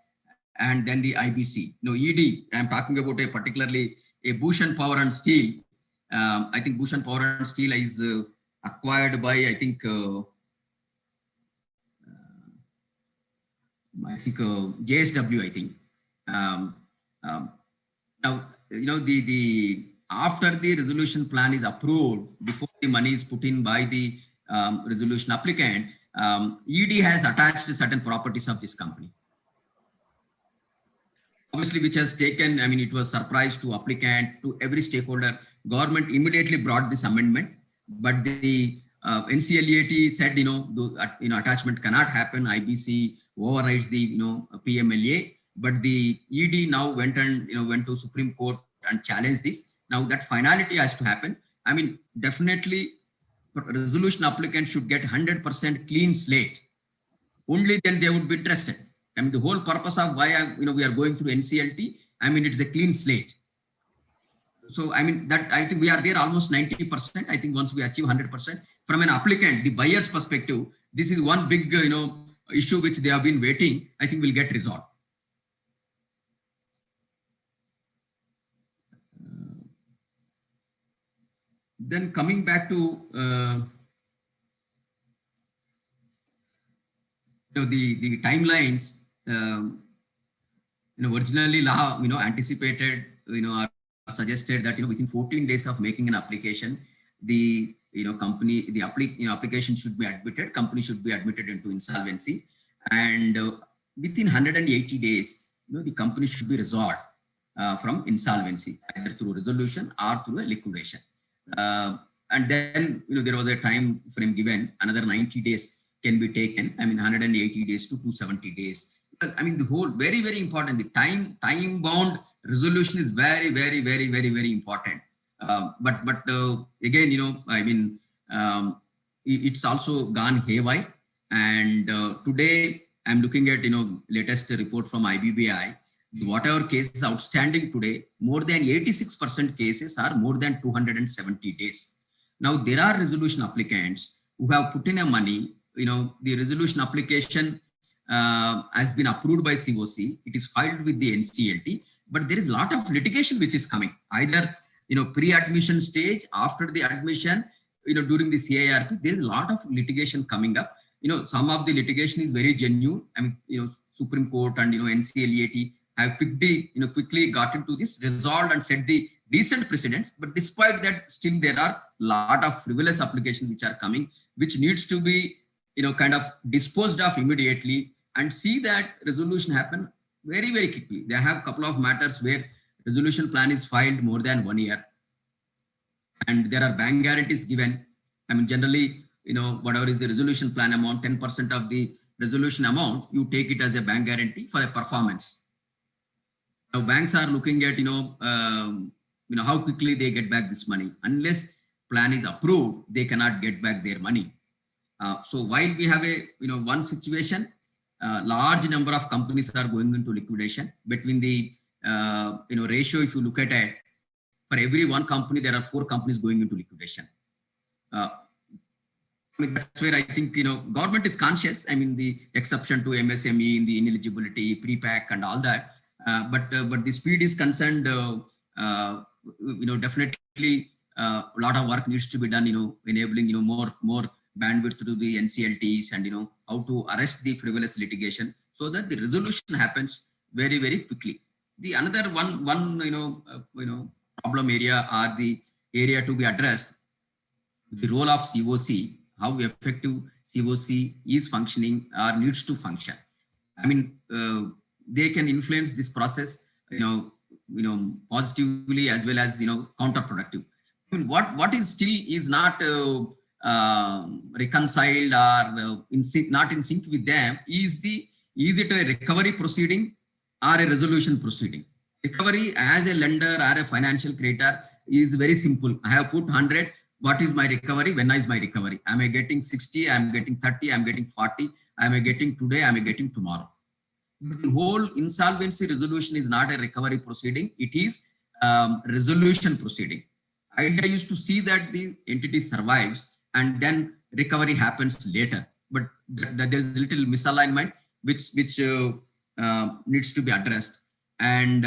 and then the IBC. ED, I'm talking about particularly a Bhushan Power and Steel. I think Bhushan Power and Steel is acquired by, I think, I think JSW, I think. Now, the after the resolution plan is approved, before the money is put in by the resolution applicant, ED has attached certain properties of this company. Obviously, which has taken, it was surprise to applicant, to every stakeholder. Government immediately brought this amendment, but the NCLAT said, attachment cannot happen. IBC overrides the, PMLA, but the ED now went to Supreme Court and challenged this. Now that finality has to happen. Definitely resolution applicant should get 100% clean slate. Only then they would be interested. The whole purpose of why we are going through NCLT, it's a clean slate. So that I think we are there almost 90%. I think once we achieve 100%, from an applicant, the buyer's perspective, this is one big issue which they have been waiting. I think will get resolved. Then coming back to the timelines. Originally law anticipated or suggested that within 14 days of making an application, the application should be admitted, company should be admitted into insolvency, and within 180 days the company should be resolved from insolvency, either through resolution or through a liquidation. And then there was a time frame given, another 90 days can be taken. 180 days to 270 days. The whole very, very important. The time bound resolution is very, very, very, very, very important. But again, it's also gone haywire. And today I'm looking at latest report from IBBI. Whatever cases outstanding today, more than 86% cases are more than 270 days. Now there are resolution applicants who have put in a money. The resolution application has been approved by COC. It is filed with the NCLT, but there is a lot of litigation which is coming, either pre-admission stage, after the admission, during the CIRP. There is a lot of litigation coming up. Some of the litigation is very genuine. Supreme Court and NCLAT have quickly got into this, resolved and set the decent precedents. But despite that, still there are a lot of frivolous applications which are coming, which needs to be kind of disposed of immediately, and see that resolution happen very, very quickly. They have a couple of matters where resolution plan is filed more than 1 year, and there are bank guarantees given. Generally, whatever is the resolution plan amount, 10% of the resolution amount, you take it as a bank guarantee for a performance. Now banks are looking at how quickly they get back this money. Unless plan is approved, they cannot get back their money. So while we have a one situation, large number of companies are going into liquidation. Between the ratio, if you look at it, for every one company there are 4 companies going into liquidation. That's where I think government is conscious. The exception to MSME in the ineligibility, pre-pack and all that. But the speed is concerned. Definitely a lot of work needs to be done. Enabling more bandwidth to the NCLTs, and how to arrest the frivolous litigation so that the resolution happens very, very quickly. The another one problem area, or the area to be addressed, the role of COC, how effective COC is functioning or needs to function. They can influence this process, positively as well as counterproductive. What is still is not reconciled or not in sync with them is it a recovery proceeding or a resolution proceeding? Recovery as a lender or a financial creditor is very simple. I have put 100. What is my recovery? When is my recovery? Am I getting 60? Am I getting 30? Am I getting 40? Am I getting today? Am I getting tomorrow? The whole insolvency resolution is not a recovery proceeding. It is resolution proceeding. Idea used to see that the entity survives and then recovery happens later. But there's a little misalignment which needs to be addressed. And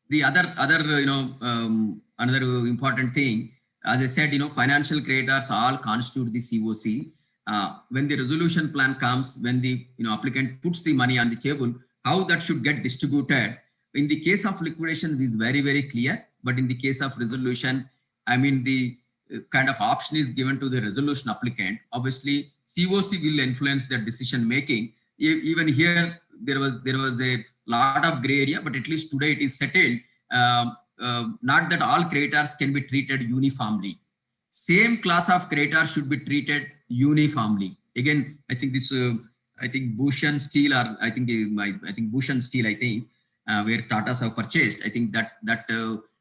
the other another important thing, as I said, financial creditors all constitute the COC, when the resolution plan comes, when the applicant puts the money on the table, how that should get distributed. In the case of liquidation, it is very, very clear. But in the case of resolution, I mean, the kind of option is given to the resolution applicant. Obviously, COC will influence their decision making. Even here, there was a lot of gray area, but at least today it is settled. Not that all creditors can be treated uniformly. Same class of creditors should be treated uniformly. Again, I think this, I think Bhushan Steel, or I think Bhushan Steel, where Tatas have purchased. I think that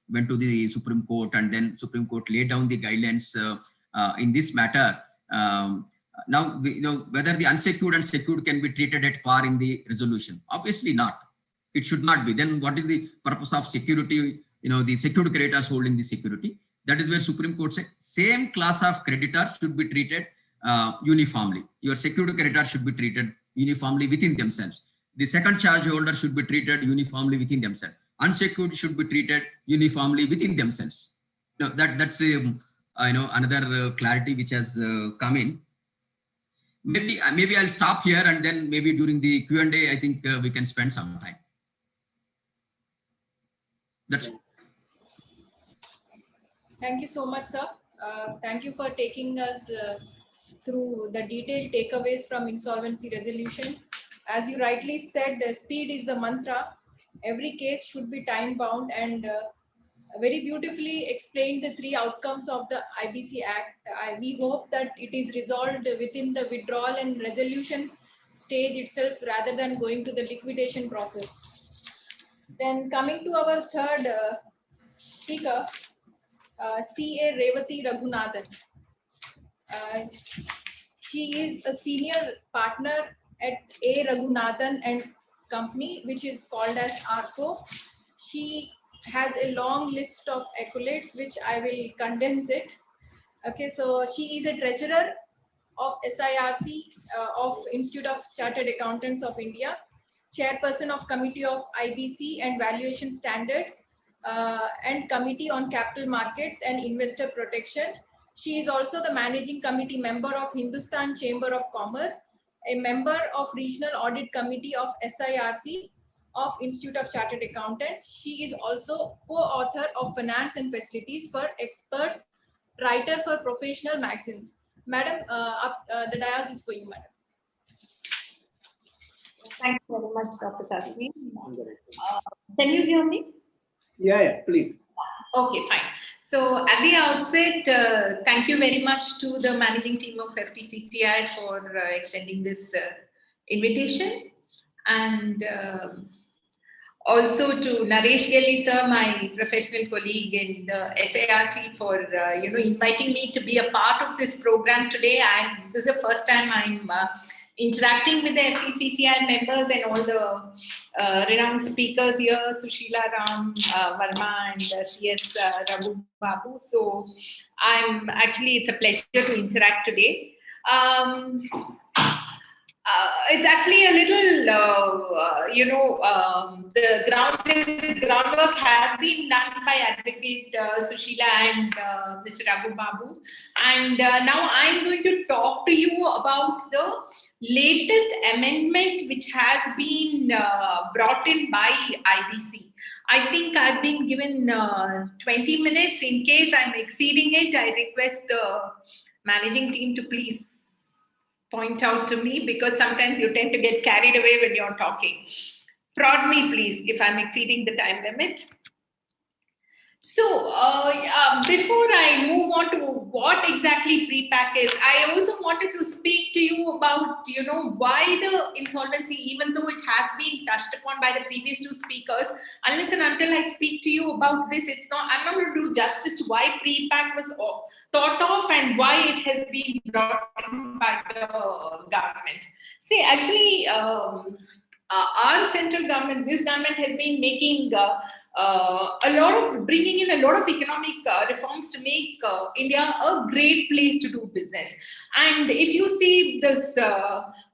went to the Supreme Court, and then Supreme Court laid down the guidelines in this matter. Now, whether the unsecured and secured can be treated at par in the resolution. Obviously not. It should not be. Then what is the purpose of security? The secured creditors holding the security. That is where Supreme Court said same class of creditors should be treated uniformly. Your secured creditors should be treated uniformly within themselves. The second charge holder should be treated uniformly within themselves. Unsecured should be treated uniformly within themselves. Now, that's a another clarity which has come in. Maybe I'll stop here, and then maybe during the Q&A, I think we can spend some time. That's. Thank you so much, sir. Thank you for taking us through the detailed takeaways from insolvency resolution. As you rightly said, the speed is the mantra. Every case should be time bound, and very beautifully explained the three outcomes of the IBC Act. We hope that it is resolved within the withdrawal and resolution stage itself, rather than going to the liquidation process. Then coming to our third speaker, CA Revati Raghunathan. She is a senior partner at A. Raghunathan and Company, which is called as ARCO. She has a long list of accolades, which I will condense it. Okay, so she is a treasurer of SIRC of Institute of Chartered Accountants of India, chairperson of Committee of IBC and Valuation Standards, and Committee on Capital Markets and Investor Protection. She is also the managing committee member of Hindustan Chamber of Commerce, a member of Regional Audit Committee of SIRC of Institute of Chartered Accountants. She is also co-author of Finance and Facilities for Experts, writer for professional magazines. Madam, the dais is for you, madam. Thank you very much, Dr. Tasmin. Can you hear me? Yeah, please. Okay, fine. So at the outset, thank you very much to the managing team of FTCCI for extending this invitation, and also to Naresh Gelli sir, my professional colleague in the SIRC, for inviting me to be a part of this program today. And this is the first time I'm interacting with the FTCCI members and all the renowned speakers here, Sushila Ram Verma and CS Raghu Babu. So it's a pleasure to interact today. It's actually a little, the groundwork has been done by Advocate Sushila and Mr. Raghu Babu. And now I'm going to talk to you about the latest amendment which has been brought in by IBC. I think I've been given 20 minutes. In case I'm exceeding it, I request the managing team to please point out to me, because sometimes you tend to get carried away when you're talking. Prod me, please, if I'm exceeding the time limit. So before I move on to what exactly pre-pack is, I also wanted to speak to you about, why the insolvency, even though it has been touched upon by the previous two speakers, unless and until I speak to you about this, I'm not going to do justice to why pre-pack was thought of and why it has been brought in by the government. See, actually, our central government, this government has been making bringing in a lot of economic reforms to make India a great place to do business. And if you see this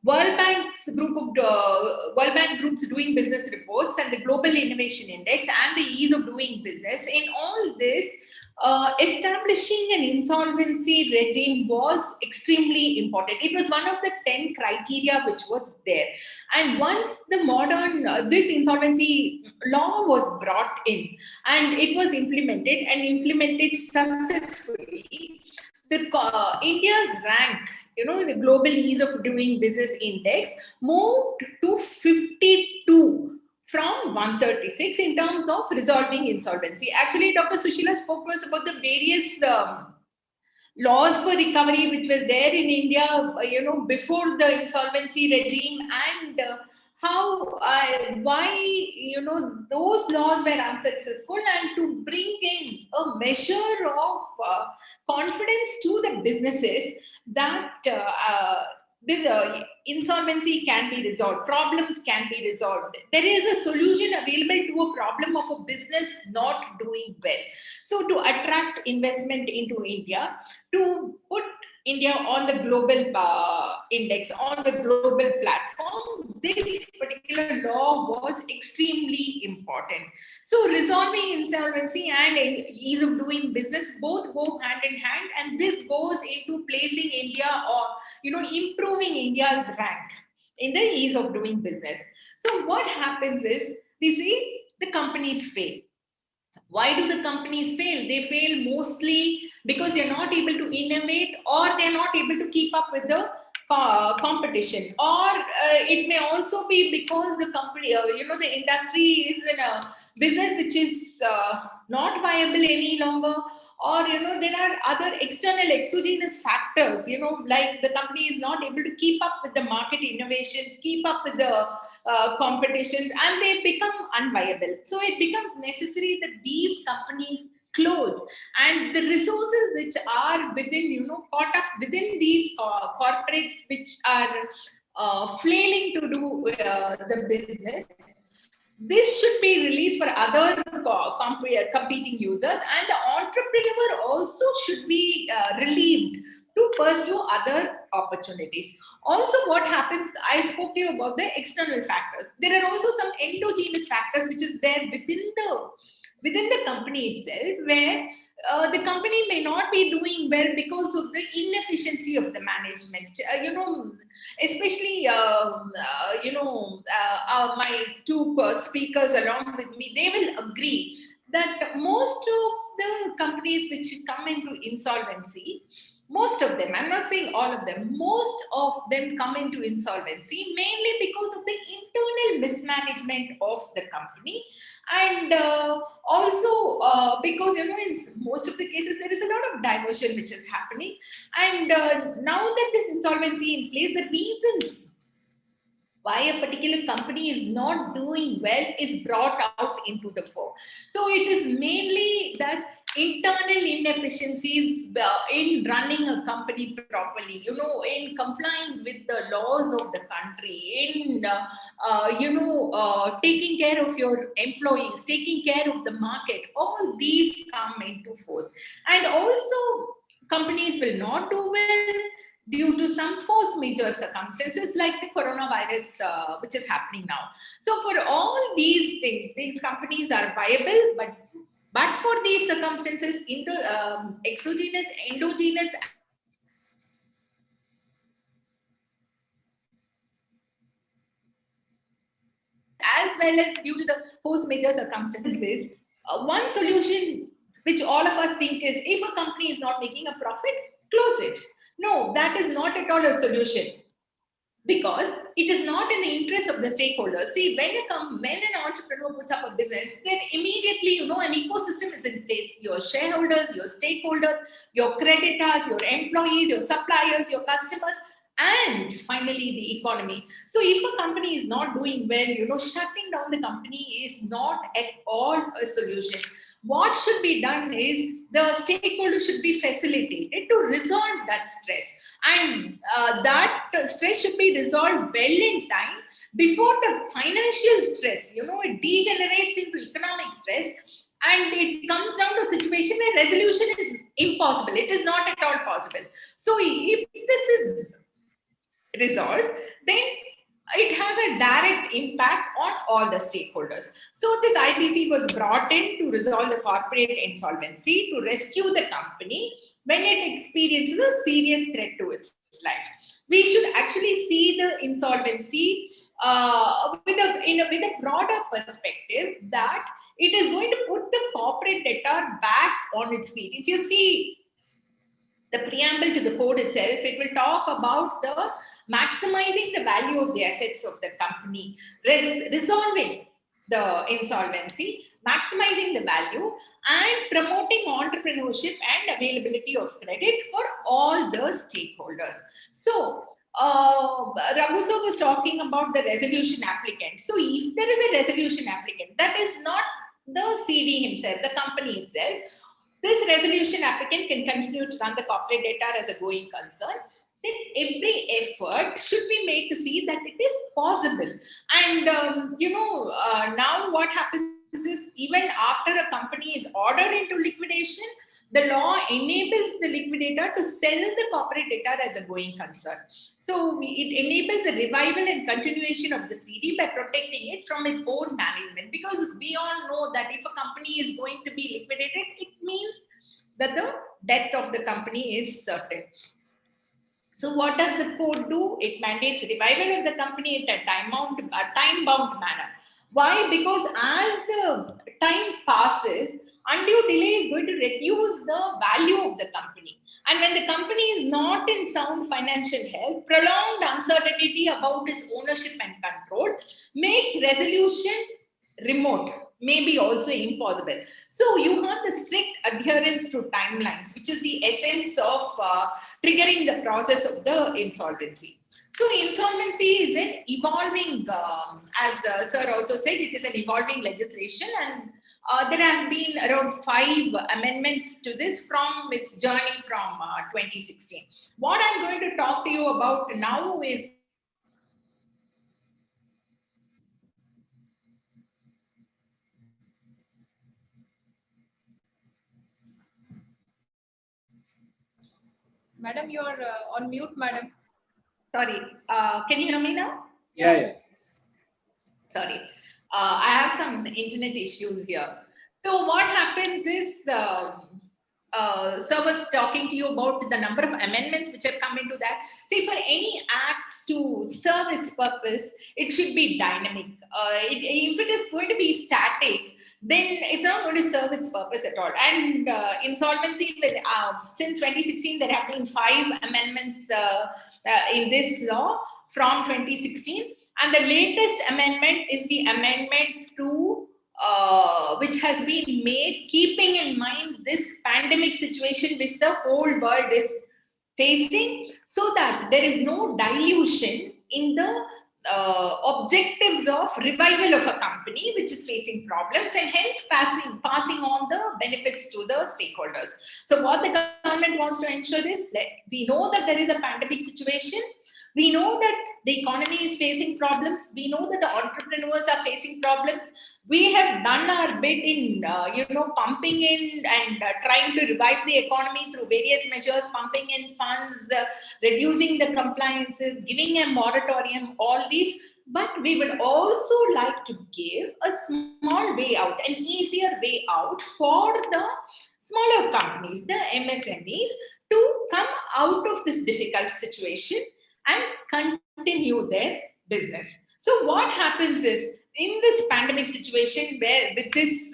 World Bank Group's doing business reports and the Global Innovation Index and the ease of doing business, in all this, establishing an insolvency regime was extremely important. It was one of the 10 criteria which was there. And once the modern, this insolvency law was brought in and it was implemented successfully, India's rank, in the global ease of doing business index moved to 52 from 136 in terms of resolving insolvency. Actually, Dr. Sushila spoke to us about the various laws for recovery which was there in India, before the insolvency regime, and why those laws were unsuccessful, and to bring in a measure of confidence to the businesses that insolvency can be resolved, problems can be resolved. There is a solution available to a problem of a business not doing well. So to attract investment into India, to put India on the global index, on the global platform, this particular law was extremely important. So resolving insolvency and ease of doing business both go hand in hand, and this goes into placing India, or improving India's rank in the ease of doing business. So what happens is, we see the companies fail. Why do the companies fail? They fail mostly because they're not able to innovate, or they're not able to keep up with the competition, or it may also be because the company, the industry is in a business which is not viable any longer, or there are other external exogenous factors, like the company is not able to keep up with the market innovations, keep up with the competitions, and they become unviable. So it becomes necessary that these companies close, and the resources which are within, caught up within these corporates which are flailing to do the business, this should be released for other competing users, and the entrepreneur also should be relieved to pursue other opportunities. Also, what happens, I spoke to you about the external factors. There are also some endogenous factors which is there within the company itself, where the company may not be doing well because of the inefficiency of the management. Especially, my two speakers along with me, they will agree that most of the companies which come into insolvency, most of them, I'm not saying all of them, most of them come into insolvency mainly because of the internal mismanagement of the company, and also because in most of the cases there is a lot of diversion which is happening, and now that this insolvency in place, the reasons why a particular company is not doing well is brought out into the fore. So it is mainly that internal inefficiencies in running a company properly, in complying with the laws of the country, in taking care of your employees, taking care of the market. All these come into force, and also companies will not do well due to some force majeure circumstances like the coronavirus, which is happening now. So for all these things, these companies are viable, but for these circumstances, exogenous, endogenous, as well as due to the force majeure circumstances, one solution which all of us think is, if a company is not making a profit, close it. No, that is not at all a solution, because it is not in the interest of the stakeholders. See, when an entrepreneur puts up a business, then immediately, an ecosystem is in place. Your shareholders, your stakeholders, your creditors, your employees, your suppliers, your customers, and finally the economy. So if a company is not doing well, shutting down the company is not at all a solution. What should be done is the stakeholders should be facilitated to resolve that stress, and that stress should be resolved well in time before the financial stress, it degenerates into economic stress, and it comes down to a situation where resolution is impossible. It is not at all possible. So if this is resolved, then it has a direct impact on all the stakeholders. So this IBC was brought in to resolve the corporate insolvency, to rescue the company when it experiences a serious threat to its life. We should actually see the insolvency with a broader perspective, that it is going to put the corporate debtor back on its feet. If you see the preamble to the code itself, it will talk about the maximizing the value of the assets of the company, resolving the insolvency, maximizing the value, and promoting entrepreneurship and availability of credit for all the stakeholders. So, Raghu sir was talking about the resolution applicant. So, if there is a resolution applicant, that is not the CD himself, the company itself, this resolution applicant can continue to run the corporate debtor as a going concern. Then every effort should be made to see that it is possible. And now what happens is, even after a company is ordered into liquidation, the law enables the liquidator to sell the corporate debtor as a going concern. So it enables a revival and continuation of the CD by protecting it from its own management. Because we all know that if a company is going to be liquidated, it means that the death of the company is certain. So what does the code do? It mandates revival of the company in a time-bound manner. Why? Because as the time passes, undue delay is going to reduce the value of the company. And when the company is not in sound financial health, prolonged uncertainty about its ownership and control make resolution remote, maybe also impossible. So you have the strict adherence to timelines, which is the essence of triggering the process of the insolvency. So insolvency is an evolving, as sir also said, it is an evolving legislation, and there have been around 5 amendments to this from its journey from 2016. What I'm going to talk to you about now is Madam, you are on mute, madam. sorry, can you hear me now? Yeah. Sorry, I have some internet issues here. So what happens is, sir was talking to you about the number of amendments which have come into that. See, for any act to serve its purpose, it should be dynamic. If it is going to be static, then it's not going to serve its purpose at all. And insolvency, since 2016, there have been 5 amendments in this law from 2016. And the latest amendment is the amendment to which has been made keeping in mind this pandemic situation which the whole world is facing, so that there is no dilution in the objectives of revival of a company which is facing problems, and hence passing on the benefits to the stakeholders. So what the government wants to ensure is that we know that there is a pandemic situation. We know that the economy is facing problems. We know that the entrepreneurs are facing problems. We have done our bit in, pumping in and trying to revive the economy through various measures, pumping in funds, reducing the compliances, giving a moratorium, all these. But we would also like to give a small way out, an easier way out for the smaller companies, the MSMEs, to come out of this difficult situation and continue their business. So what happens is, in this pandemic situation, where with this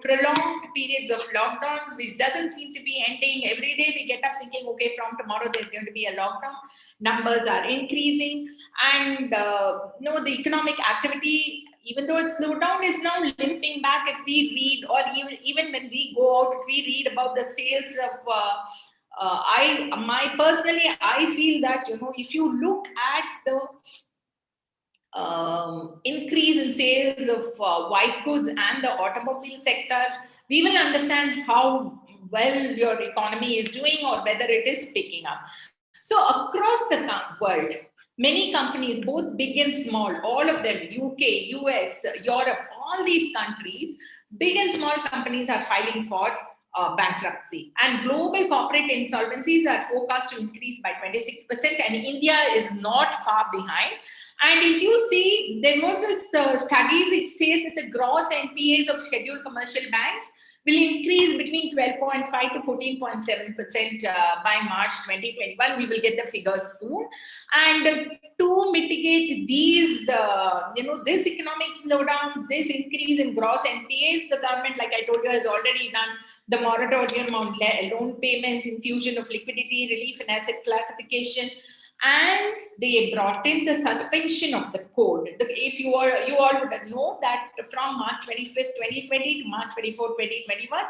prolonged periods of lockdowns, which doesn't seem to be ending, every day we get up thinking, okay, from tomorrow there's going to be a lockdown, numbers are increasing, and the economic activity, even though it's slowed down, is now limping back. If we read, or even when we go out, if we read about the sales of I feel that, if you look at the increase in sales of white goods and the automobile sector, we will understand how well your economy is doing or whether it is picking up. So across the world, many companies, both big and small, all of them, UK, US, Europe, all these countries, big and small companies are filing for bankruptcy. And global corporate insolvencies are forecast to increase by 26%, and India is not far behind. And if you see, there was this study which says that the gross NPAs of scheduled commercial banks will increase between 12.5 to 14.7% by March 2021. We will get the figures soon. And to mitigate these, this economic slowdown, this increase in gross NPAs, the government, like I told you, has already done the moratorium on loan payments, infusion of liquidity, relief and asset classification, and they brought in the suspension of the code. If you all would know that from March 25th, 2020 to March 24th, 2021,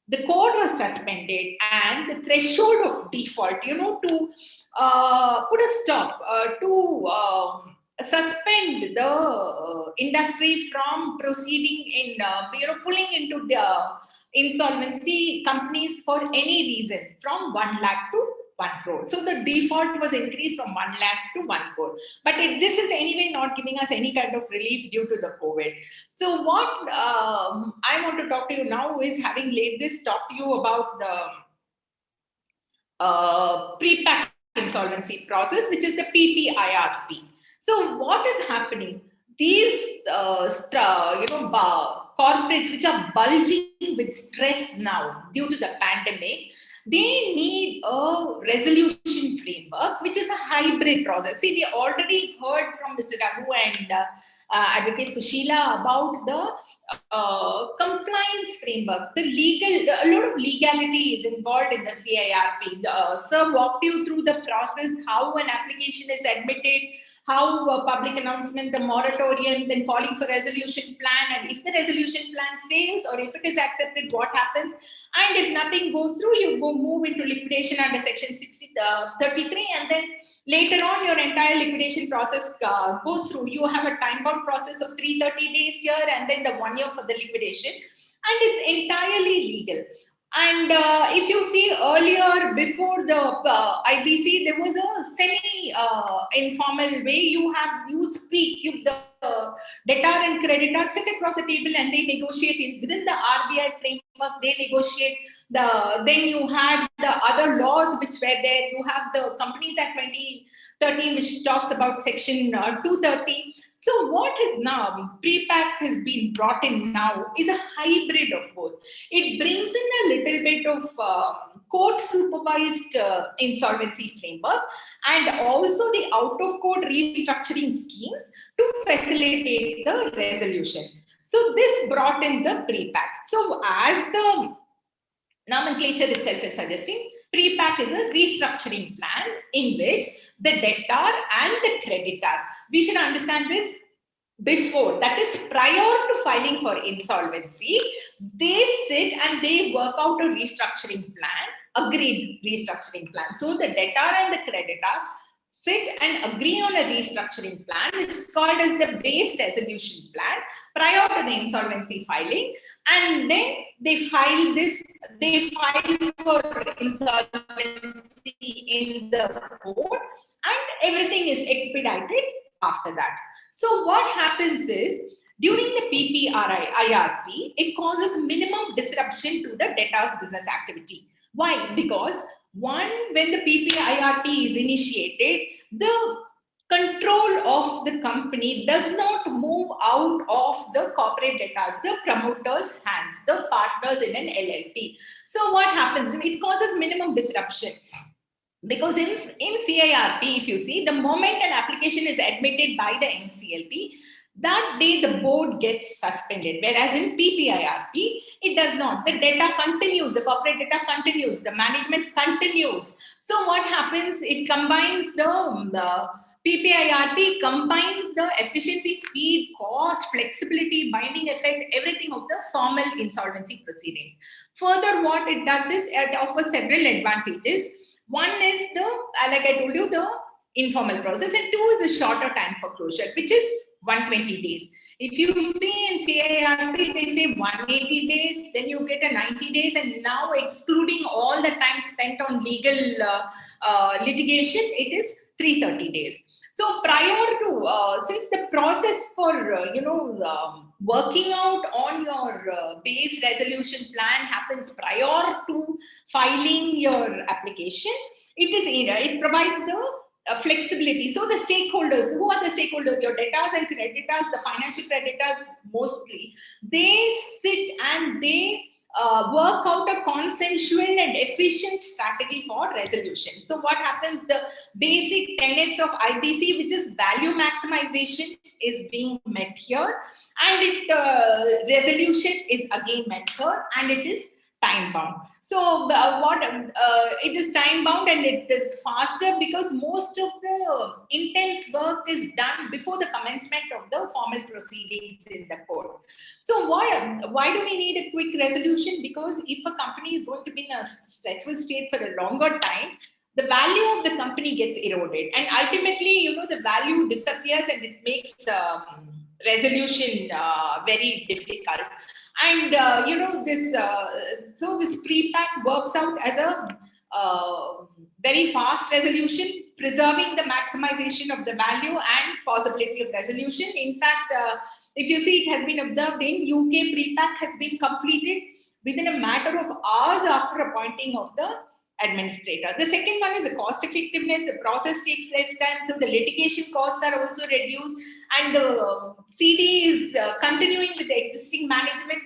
the code was suspended, and the threshold of default, to put a stop, to suspend the industry from proceeding in, pulling into the insolvency companies for any reason, from 1 lakh to 1 crore. So the default was increased from 1 lakh to 1 crore. But this is anyway not giving us any kind of relief due to the COVID. So what I want to talk to you now is, having laid this, talk to you about the pre-pack insolvency process, which is the PPIRP. So what is happening? These corporates which are bulging with stress now due to the pandemic, they need a resolution framework, which is a hybrid process. See, we already heard from Mr. Raghu and Advocate Sushila about the compliance framework. A lot of legality is involved in the CIRP. Sir walked you through the process, how an application is admitted, how public announcement, the moratorium, then calling for resolution plan, and if the resolution plan fails or if it is accepted, what happens? And if nothing goes through, you move into liquidation under section 33, and then later on your entire liquidation process goes through. You have a time-bound process of 330 days here, and then the 1 year for the liquidation, and it's entirely legal. And if you see earlier, before the IBC, there was a semi-informal way. You speak, the debtor and creditor sit across the table and they negotiate within the RBI framework. They negotiate then you had the other laws which were there. You have the Companies Act 2013, which talks about section 230. So what is now, pre-pack has been brought in now, is a hybrid of both. It brings in a little bit of court-supervised insolvency framework, and also the out-of-court restructuring schemes to facilitate the resolution. So this brought in the pre-pack. So as the nomenclature itself is suggesting, pre-pack is a restructuring plan in which the debtor and the creditor, we should understand this before, that is prior to filing for insolvency, they sit and they work out a restructuring plan, agreed restructuring plan. So the debtor and the creditor sit and agree on a restructuring plan, which is called as the base resolution plan, prior to the insolvency filing, and then they file for insolvency in the court, and everything is expedited after that. So what happens is, during the PPIRP, it causes minimum disruption to the debtor's business activity. Why? Because one, when the PPIRP is initiated, the control of the company does not move out of the corporate debtors, the promoter's hands, the partners in an LLP. So what happens? It causes minimum disruption. Because in CIRP, if you see, the moment an application is admitted by the NCLP, that day the board gets suspended. Whereas in PPIRP, it does not. The data continues, the corporate data continues, the management continues. So what happens? It combines the PPIRP combines the efficiency, speed, cost, flexibility, binding effect, everything of the formal insolvency proceedings. Further, what it does is it offers several advantages. One is like I told you, the informal process, and two is a shorter time for closure, which is 120 days. If you see in CIRP, they say 180 days, then you get a 90 days, and now excluding all the time spent on legal litigation, it is 330 days. So prior to, since the process for, working out on your base resolution plan happens prior to filing your application, it provides the flexibility. So the stakeholders, who are the stakeholders? Your debtors and creditors, the financial creditors mostly, they sit and they work out a consensual and efficient strategy for resolution. So what happens, the basic tenets of IBC, which is value maximization, is being met here, and resolution is again met here, and it is time bound. So it is time bound and it is faster because most of the intense work is done before the commencement of the formal proceedings in the court. So why do we need a quick resolution? Because if a company is going to be in a stressful state for a longer time, the value of the company gets eroded, and ultimately, the value disappears, and it makes resolution very difficult. And so this pre-pack works out as a very fast resolution, preserving the maximization of the value and possibility of resolution. In fact, if you see, it has been observed in UK, pre-pack has been completed within a matter of hours after appointing of the administrator. The second one is the cost effectiveness. The process takes less time, so the litigation costs are also reduced, and the CD is continuing with the existing management.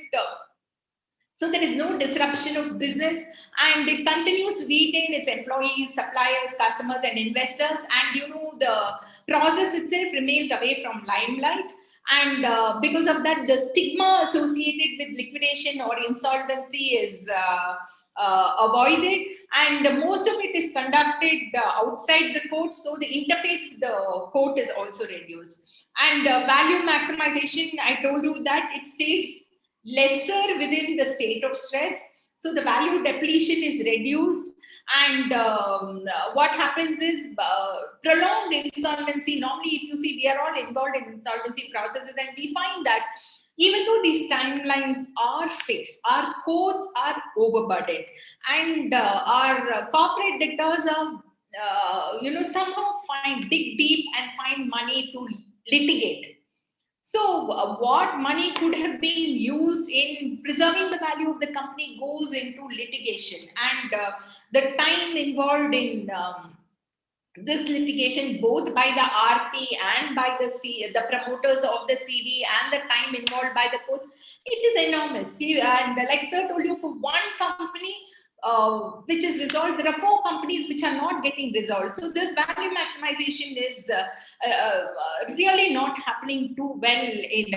So there is no disruption of business, and it continues to retain its employees, suppliers, customers, and investors. And the process itself remains away from limelight. And because of that, the stigma associated with liquidation or insolvency is avoided, and most of it is conducted outside the court, so the interface with the court is also reduced. And value maximization, I told you that it stays lesser within the state of stress, so the value depletion is reduced. And what happens is prolonged insolvency. Normally, if you see, we are all involved in insolvency processes, and we find that even though these timelines are fixed, our courts are overburdened, and our corporate debtors are, somehow dig deep and find money to litigate. So what money could have been used in preserving the value of the company goes into litigation, and the time involved in this litigation, both by the RP and by the promoters of the CD, and the time involved by the court, it is enormous. And like sir told you, for one company which is resolved, there are 4 companies which are not getting resolved. So this value maximization is really not happening too well in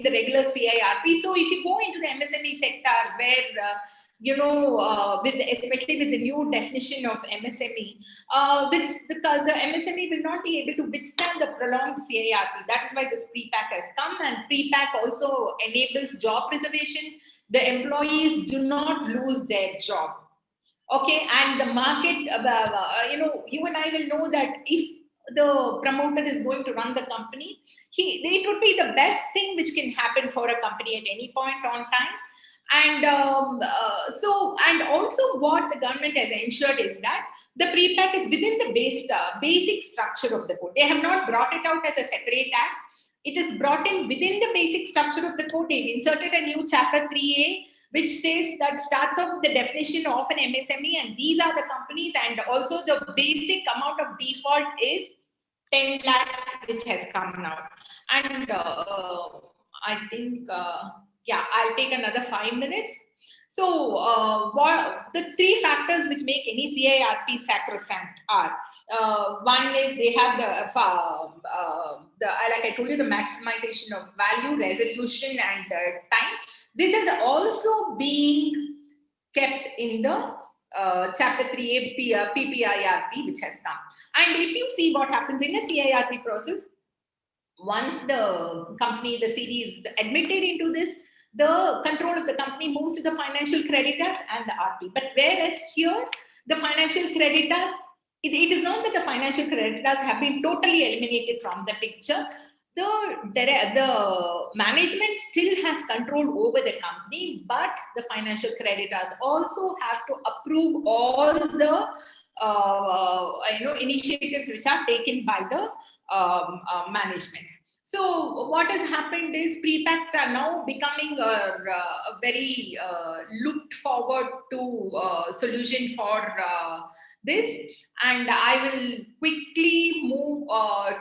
the regular CIRP. So if you go into the MSME sector, where especially with the new definition of MSME, the MSME will not be able to withstand the prolonged CIRP. That is why this pre-pack has come, and pre-pack also enables job preservation. The employees do not lose their job. Okay, and the market, you and I will know that if the promoter is going to run the company, it would be the best thing which can happen for a company at any point on time. And and also what the government has ensured is that the pre-pack is within the basic structure of the code. They have not brought it out as a separate act. It is brought in within the basic structure of the code. They've inserted a new chapter 3A, which says that starts off with the definition of an MSME, and these are the companies, and also the basic amount of default is 10 lakhs, which has come now. And I think, I'll take another 5 minutes. So what the 3 factors which make any CIRP sacrosanct are, one is they have like I told you, the maximization of value, resolution, and time. This is also being kept in the chapter 3A PPIRP, which has come. And if you see what happens in a CIRP process, once the company, the CD is admitted into this, the control of the company moves to the financial creditors and the RP. But whereas here, the financial creditors, it is not that the financial creditors have been totally eliminated from the picture. The management still has control over the company, but the financial creditors also have to approve all the initiatives which are taken by the management. So what has happened is pre-packs are now becoming a very looked forward to solution for this, and I will quickly move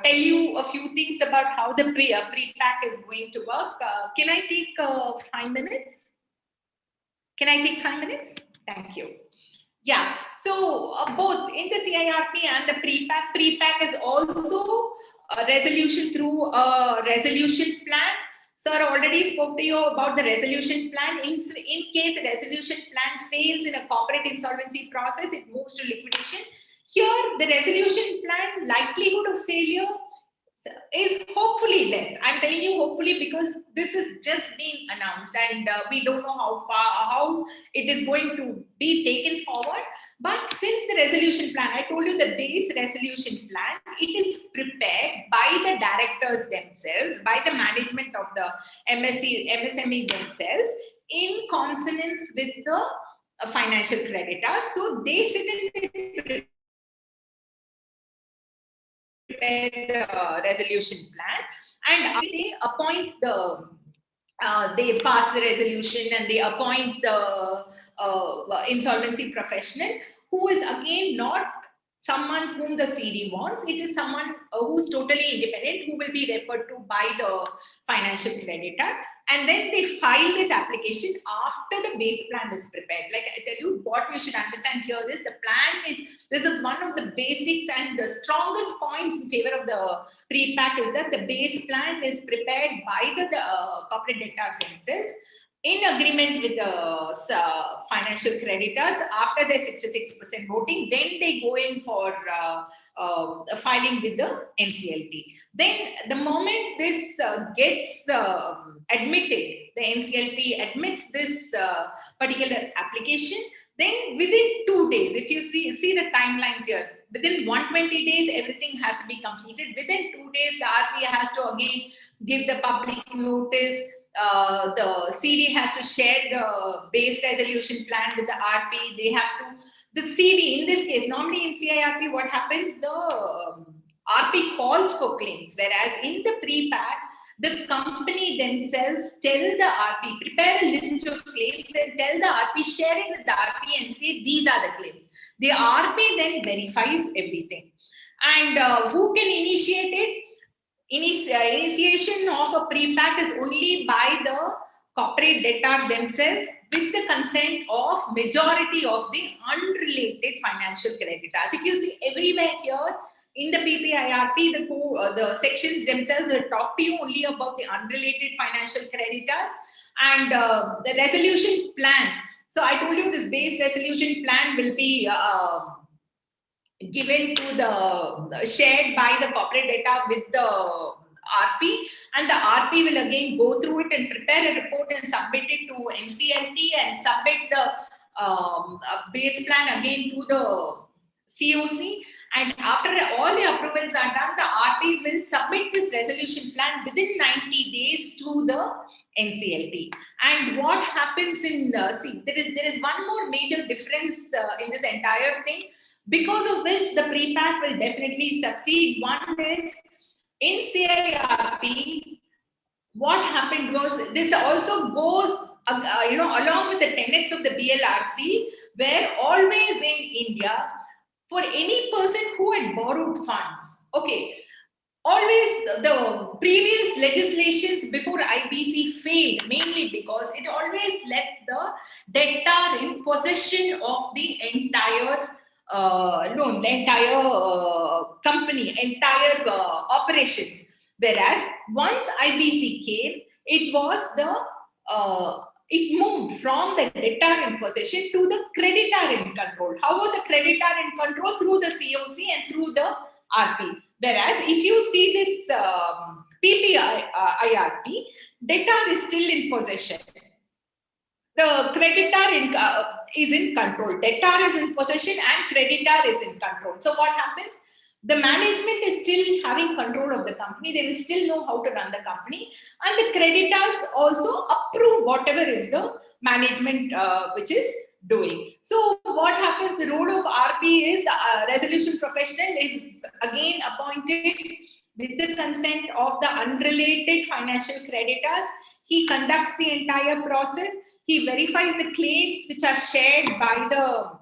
tell you a few things about how the pre-pack is going to work. Can I take 5 minutes? Can I take 5 minutes? Thank you. Yeah, so both in the CIRP and the pre-pack is also a resolution through a resolution plan. Sir already spoke to you about the resolution plan. In case a resolution plan fails in a corporate insolvency process, it moves to liquidation. Here, the resolution plan likelihood of failure is hopefully less. I'm telling you hopefully because this has just been announced and we don't know how it is going to be taken forward. But since the resolution plan, I told you the base resolution plan, it is prepared by the directors themselves, by the management of the MSME themselves in consonance with the financial creditors. So they sit in the resolution plan, and they appoint they pass the resolution and they appoint the insolvency professional, who is again not someone whom the CD wants. It is someone who's totally independent, who will be referred to by the financial creditor, and then they file this application after the base plan is prepared. Like I tell you, what we should understand here is the plan this is one of the basics and the strongest points in favor of the pre-pack is that the base plan is prepared by the corporate debtor themselves in agreement with the financial creditors after their 66% voting. Then they go in for filing with the NCLT. Then the moment this gets admitted, the NCLT admits this particular application, then within 2 days, if you see the timelines here, within 120 days, everything has to be completed. Within 2 days, the RP has to again give the public notice. The CD has to share the base resolution plan with the RP. They have to, the CD in this case, normally in CIRP, what happens? The RP calls for claims, whereas in the pre-pack, the company themselves tell the RP, prepare a list of claims and tell the RP, share it with the RP and say, these are the claims. The RP then verifies everything. And who can initiate it? Initiation of a pre-pack is only by the corporate debtor themselves with the consent of majority of the unrelated financial creditors. If you see everywhere here in the PPIRP, the sections themselves will talk to you only about the unrelated financial creditors and the resolution plan. So I told you this base resolution plan will be given to the shared by the corporate data with the RP, and the RP will again go through it and prepare a report and submit it to NCLT and submit the base plan again to the COC. And after all the approvals are done, the RP will submit this resolution plan within 90 days to the NCLT. And what happens in see, there is one more major difference in this entire thing, because of which the pre-pack will definitely succeed. One is in CIRP, what happened was this also goes along with the tenets of the BLRC, where always in India, for any person who had borrowed funds, okay, always the previous legislations before IBC failed, mainly because it always let the debtor in possession of the entire loan, the entire company, entire operations. Whereas once IBC came, it was it moved from the debtor in possession to the creditor in control. How was the creditor in control? Through the COC and through the RP. Whereas if you see this PPIRP, debtor is still in possession. The creditor is in control. Debtor is in possession and creditor is in control. So what happens? The management is still having control of the company. They will still know how to run the company. And the creditors also approve whatever is the management which is doing. So what happens, the role of RP is resolution professional is again appointed with the consent of the unrelated financial creditors. He conducts the entire process. He verifies the claims which are shared by the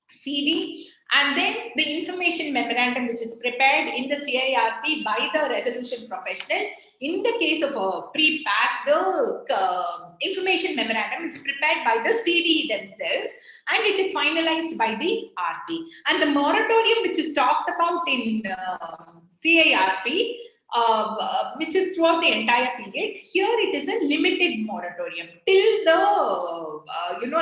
CD, and then the information memorandum which is prepared in the CIRP by the resolution professional. In the case of a pre-pack, the information memorandum is prepared by the CD themselves and it is finalized by the RP. And the moratorium which is talked about in CIRP, which is throughout the entire period, here it is a limited moratorium till the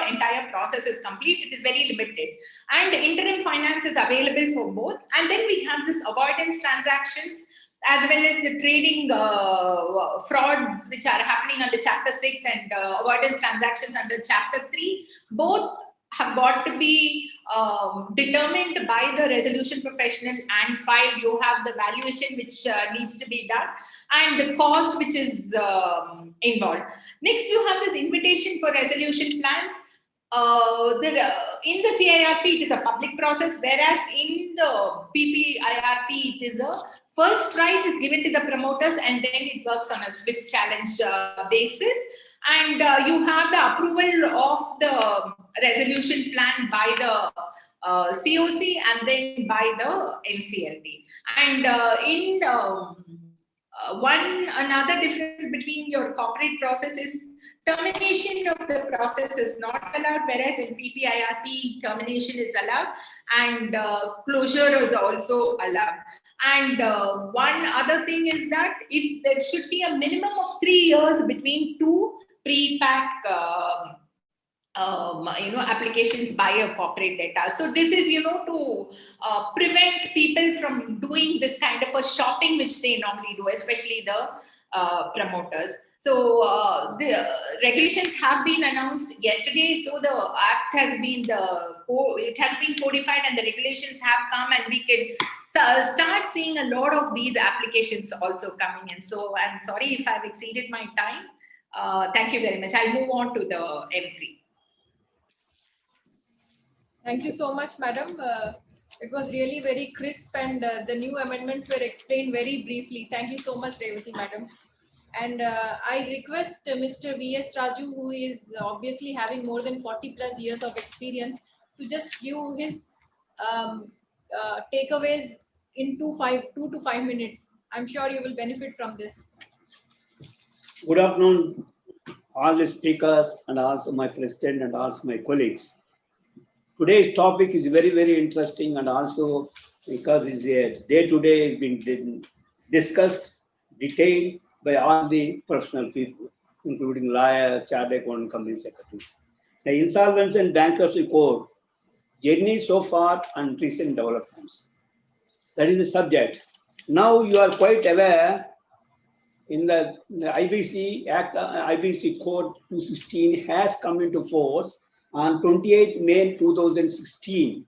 entire process is complete. It is very limited, and interim finance is available for both. And then we have this avoidance transactions as well as the trading frauds which are happening under Chapter 6 and avoidance transactions under Chapter 3. Both have got to be determined by the resolution professional and filed. You have the valuation which needs to be done and the cost which is involved. Next, you have this invitation for resolution plans. In the CIRP, it is a public process, whereas in the PPIRP, it is a first right is given to the promoters and then it works on a Swiss challenge basis. And you have the approval of the resolution plan by the COC and then by the NCLT. And another difference between your corporate process is termination of the process is not allowed, whereas in PPIRP termination is allowed and closure is also allowed. And one other thing is that if there should be a minimum of 3 years between two pre-pack applications by a corporate data. So this is, to prevent people from doing this kind of a shopping which they normally do, especially the promoters. So the regulations have been announced yesterday. So the act has been codified and the regulations have come, and we can start seeing a lot of these applications also coming in. So I'm sorry if I've exceeded my time. Thank you very much. I'll move on to the MC. Thank you so much, madam. It was really very crisp and the new amendments were explained very briefly. Thank you so much, Revati, madam. And I request Mr. V.S. Raju, who is obviously having more than 40 plus years of experience, to just give his takeaways in 2 to 5 minutes. I'm sure you will benefit from this. Good afternoon, all the speakers and also my president and also my colleagues. Today's topic is very, very interesting, and also because it's a day-to-day has been discussed, detailed by all the professional people, including lawyers, chartered accountant, company secretaries. The Insolvency and Bankruptcy Code, journey so far and recent developments. That is the subject. Now you are quite aware in the IBC Act, IBC Code 216 has come into force on 28th May 2016.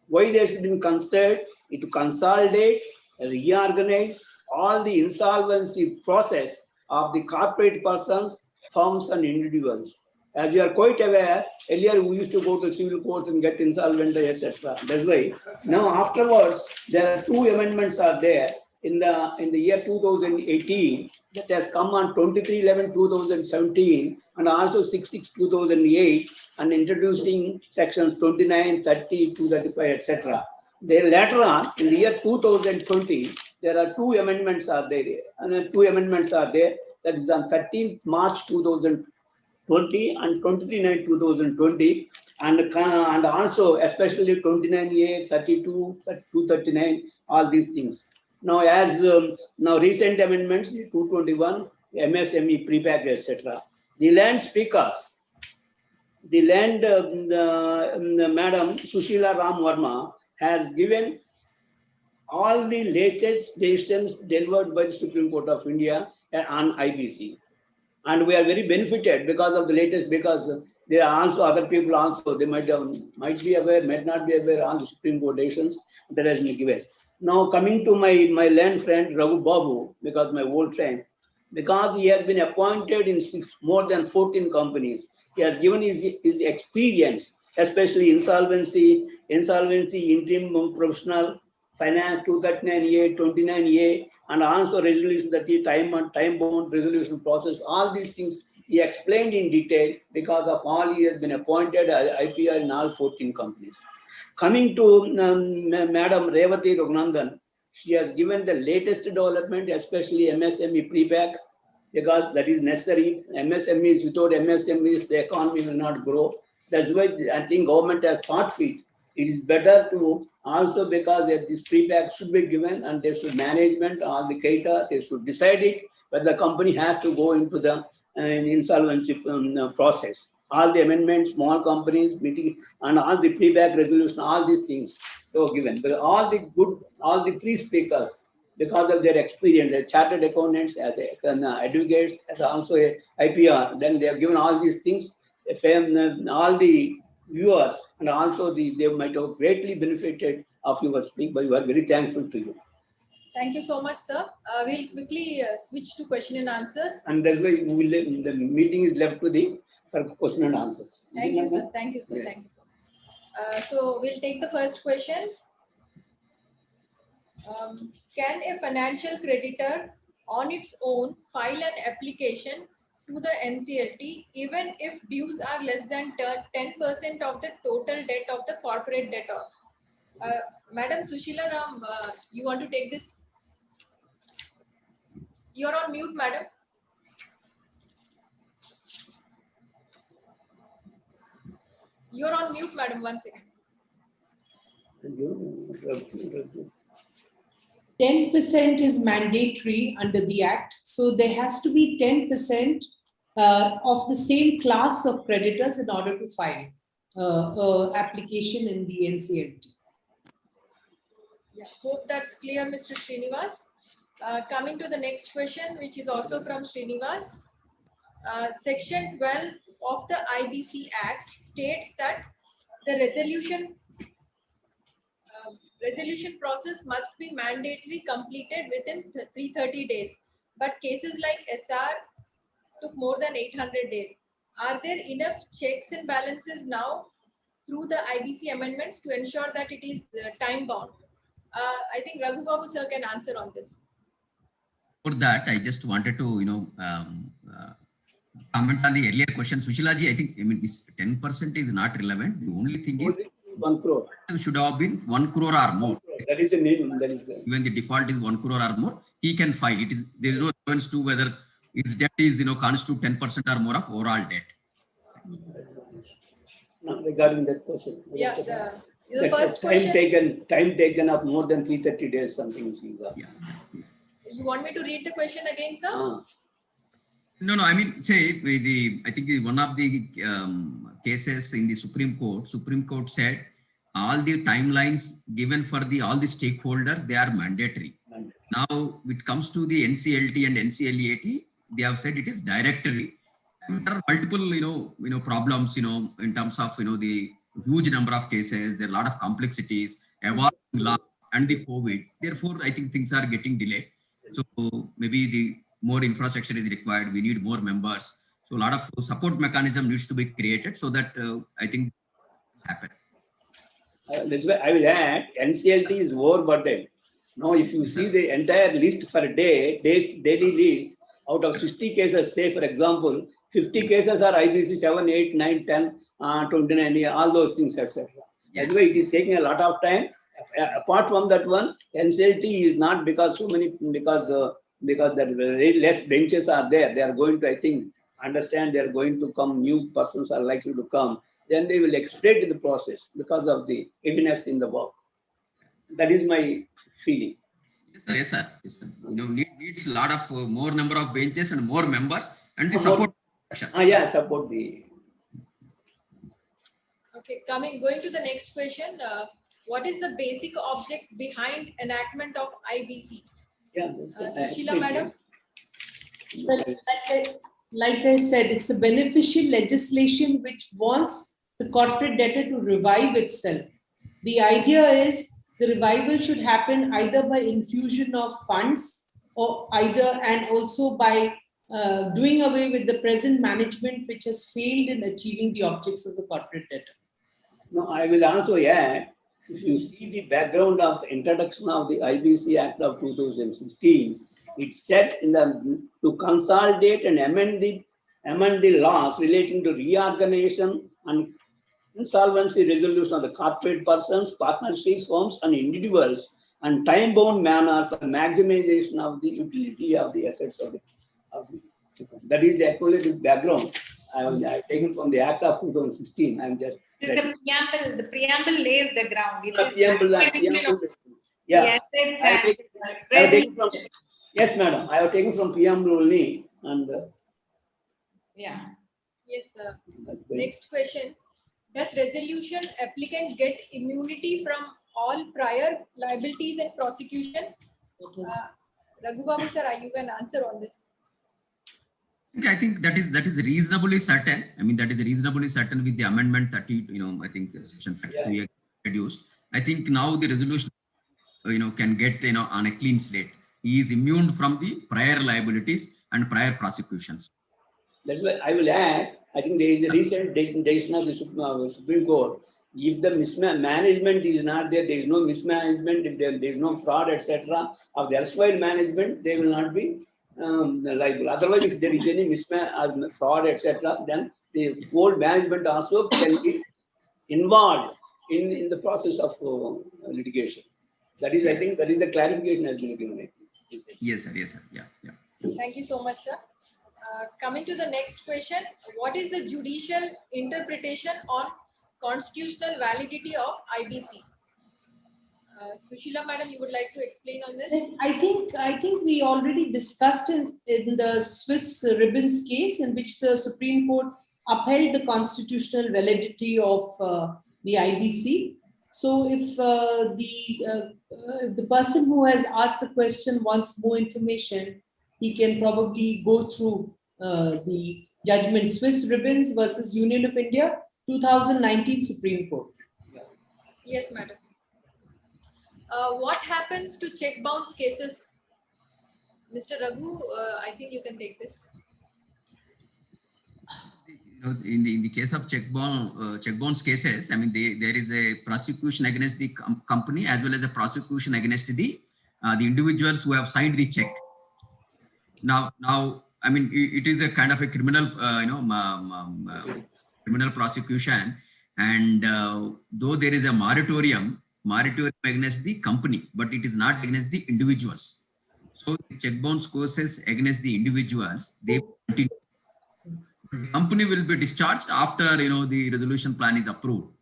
Why there has been considered it to consolidate, reorganize all the insolvency process of the corporate persons, firms and individuals. As you are quite aware, earlier we used to go to civil courts and get insolvent, etc. That's why now afterwards there are 2 amendments are there in the year 2018 that has come on 23/11/2017 and also 6/6/2008 and introducing sections 29, 30, 235, etc. Then later on in the year 2020 there are 2 amendments are there, and 2 amendments are there. That is on 13th March 2020 and 23/9/2020, and also especially 29A, 32, 239, all these things. Now, as now recent amendments 221, MSME, prepack, etc. The land speakers, the land Madam Sushila Ram Verma has given all the latest decisions delivered by the Supreme Court of India on IBC. And we are very benefited because of the latest, because there are also other people also, they might be aware, might not be aware on the Supreme Court decisions that has been given. Now coming to my land friend Raghu Babu, because my old friend, because he has been appointed in more than 14 companies. He has given his experience, especially insolvency, interim professional, finance 239A, 29A, and also resolution, that is time-bound resolution process. All these things he explained in detail because of all he has been appointed as IPR in all 14 companies. Coming to Madam Revati Raghunandan, she has given the latest development, especially MSME pre-pack, because that is necessary. MSMEs, without MSMEs, the economy will not grow. That's why I think government has thought fit. It is better to also, because this pre-pack should be given, and they should management, all the creditors, they should decide it, whether the company has to go into the insolvency process. All the amendments, small companies meeting, and all the pre-pack resolution, all these things were given. But all the three speakers, because of their experience as chartered accountants, as advocates, as also a IPR, then they have given all these things. All the viewers and also they might have greatly benefited of your speak, but we are very thankful to you. Thank you so much, sir. We'll quickly switch to question and answers. And that's why the meeting is left to the question and answers. Thank you, sir. Thank you, sir. Yeah. Thank you so much. So we'll take the first question. Can a financial creditor on its own file an application to the NCLT even if dues are less than 10% of the total debt of the corporate debtor? Madam Sushila Ram, you want to take this? You're on mute, madam. You're on mute, madam. 1 second. 10% is mandatory under the Act. So there has to be 10% of the same class of creditors in order to file application in the NCLT. Yeah, hope that's clear, Mr. Srinivas. Coming to the next question, which is also from Srinivas. Section 12 of the IBC Act states that the resolution process must be mandatory completed within 330 days. But cases like SR took more than 800 days. Are there enough checks and balances now through the IBC amendments to ensure that it is time bound? I think Raghu Babu sir can answer on this. For that, I just wanted to, comment on the earlier question. Sushila ji, I think, this 10% is not relevant. The only thing is 1 crore. should have been 1 crore or more. That is the minimum. That is the. When the default is 1 crore or more, he can file. There is no relevance to whether his debt is, constitute 10% or more of overall debt. No, regarding that question. Yeah, the first time question. Time taken of more than 330 days, something. Yeah. You want me to read the question again, sir? No, I mean, say, I think one of the cases in the Supreme Court said all the timelines given for all the stakeholders, they are mandatory. Now, it comes to the NCLT and NCLAT, they have said it is directory. And there are multiple, problems, in terms of, the huge number of cases, there are a lot of complexities, evolving law and the COVID. Therefore, I think things are getting delayed. So maybe the more infrastructure is required. We need more members. So a lot of support mechanism needs to be created so that I think happen. That's why I will add, NCLT is overburdened. Now, if you see the entire list for a daily list, out of 60 cases, say for example, 50 cases are IBC 7, 8, 9, 10, 29, all those things, etc. Yes. That's why it is taking a lot of time. Apart from that one, NCLT is not because because there are less benches are there. They are going to, I think, understand they are going to come, new persons are likely to come. Then they will expedite the process because of the heaviness in the work. That is my feeling. Yes, sir. Yes, sir. Needs a lot of more number of benches and more members and the support. Yeah, support the. Okay, going to the next question. What is the basic object behind enactment of IBC? Yeah, Sushila, madam. Like I said, it's a beneficial legislation which wants the corporate debtor to revive itself. The idea is the revival should happen either by infusion of funds or and also by doing away with the present management which has failed in achieving the objects of the corporate debtor. No, I will also add, if you see the background of the introduction of the IBC Act of 2016, it said to consolidate and amend the laws relating to reorganization and insolvency resolution of the corporate persons, partnerships, firms, and individuals, and time-bound manner for maximization of the utility of the assets of the. That is the actual background. I have taken from the Act of 2016. I'm just. The preamble lays the ground. It is Preamble, yeah. Yes, madam. I have taken from preamble only. And yeah. Yes, sir. Next question. Does resolution applicant get immunity from all prior liabilities and prosecution? Raghu Babu sir, you can answer on this. I think that is reasonably certain. I mean, that is reasonably certain with the amendment 30, I think section 32 reduced. I think now the resolution, can get, on a clean slate. He is immune from the prior liabilities and prior prosecutions. That's why I will add, I think there is a recent decision of the Supreme Court. If the mismanagement is not there, there is no mismanagement, if there is no fraud, etc., of the erstwhile management, they will not be liable. Otherwise, if there is any fraud, etc., then the whole management also can be involved in the process of litigation. That is, I think, that is the clarification has been given. Yes, sir. Yes, sir. Yeah. Thank you so much, sir. Coming to the next question, what is the judicial interpretation on constitutional validity of IBC? Sushila, madam, you would like to explain on this? Yes, I think we already discussed in the Swiss Ribbons case, in which the Supreme Court upheld the constitutional validity of the IBC. So if the person who has asked the question wants more information, he can probably go through the judgment Swiss Ribbons versus Union of India, 2019 Supreme Court. Yes, madam. What happens to check bounce cases? Mr. Raghu, I think you can take this. In the case of check bounce cases, I mean, there is a prosecution against the company as well as a prosecution against the individuals who have signed the check. Now, I mean, it is a kind of a criminal, criminal prosecution, and though there is a moratorium against the company, but it is not against the individuals. So the check bounce cases against the individuals, they continue. The company will be discharged after the resolution plan is approved.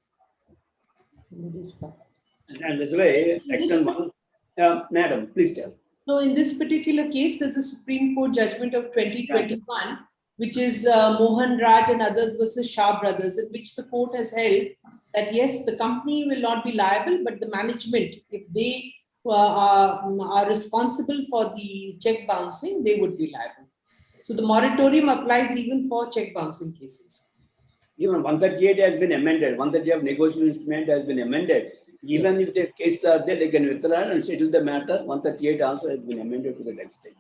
And this way, section 1, madam, please tell. No, in this particular case, there's a Supreme Court judgment of 2021, which is Mohan Raj and others versus Shah Brothers, in which the court has held that yes, the company will not be liable, but the management, if they are responsible for the check bouncing, they would be liable. So the moratorium applies even for check bouncing cases. Even 138 has been amended. 138 of negotiable instrument has been amended. Even if the cases are there, they can withdraw and settle the matter. 138 also has been amended to that extent.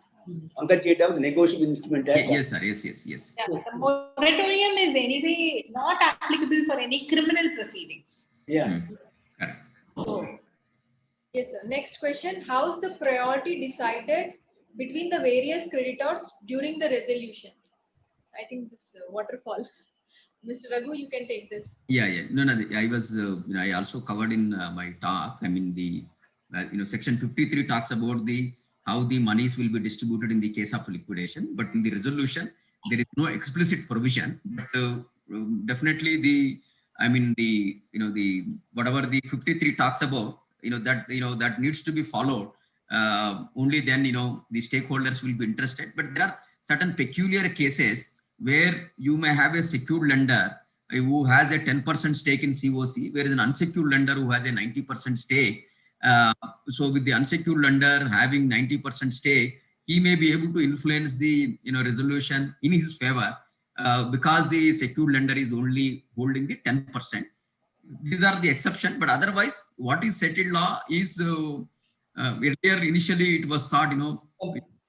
138 of the negotiable instrument. Yes, sir. Yes. Yeah, the moratorium is anyway not applicable for any criminal proceedings. Yeah. So, yes, sir. Next question. How's the priority decided between the various creditors during the resolution? I think this waterfall. Mr. Raghu, you can take this. Yeah. No. I was, I also covered in my talk. I mean, the, section 53 talks about how the monies will be distributed in the case of liquidation. But in the resolution, there is no explicit provision. But definitely whatever the 53 talks about, that needs to be followed. Only then, the stakeholders will be interested. But there are certain peculiar cases where you may have a secured lender who has a 10% stake in COC, whereas an unsecured lender who has a 90% stake. So with the unsecured lender having 90% stake, he may be able to influence the resolution in his favor because the secured lender is only holding the 10%. These are the exception, but otherwise, what is settled law is earlier initially it was thought you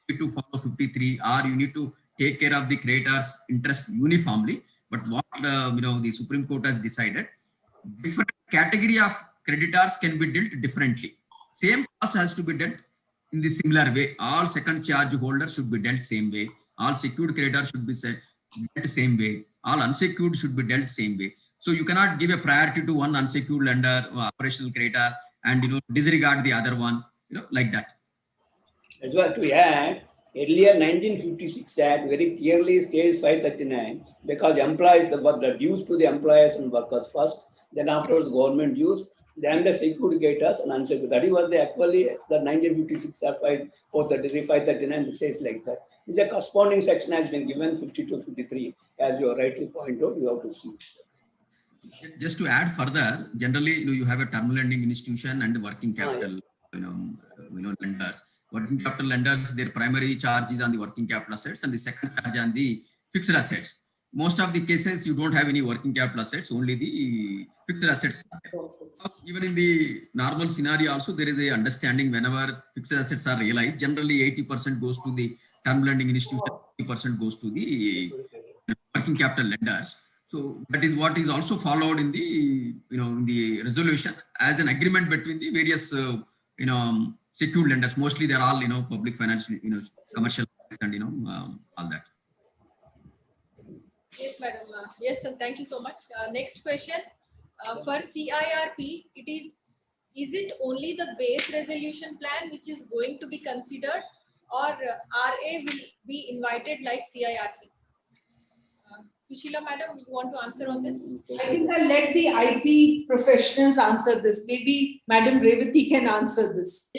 need to follow 53 or you need to take care of the creditors' interest uniformly. But what the Supreme Court has decided, different category of creditors can be dealt differently. Same cost has to be dealt in the similar way. All second charge holders should be dealt same way. All secured creditors should be dealt same way. All unsecured should be dealt same way. So you cannot give a priority to one unsecured lender or operational creditor and disregard the other one, like that. As well to add, earlier 1956 Act very clearly states 539 because employees, the dues to the employers and workers first, then afterwards government dues, then the secured creditors and unsecured. That was actually the 1956 Act 433, 539 says like that. It's a corresponding section has been given 52, 53, as you rightly point out, you have to see. Just to add further, generally you have a term lending institution and working capital, lenders. Working capital lenders, their primary charge is on the working capital assets and the second charge on the fixed assets. Most of the cases, you don't have any working capital assets, only the fixed assets. Even in the normal scenario also, there is a understanding whenever fixed assets are realized, generally 80% goes to the term lending institution, 20% goes to the working capital lenders. So that is what is also followed in the, in the resolution as an agreement between the various, secured lenders. Mostly they're all, public financial, commercial and, all that. Yes, madam. Yes, sir. Thank you so much. Next question. For CIRP, is it only the base resolution plan which is going to be considered, or RA will be invited like CIRP? Sushila, madam, you want to answer on this? I think I'll let the IP professionals answer this. Maybe Madam Revati can answer this.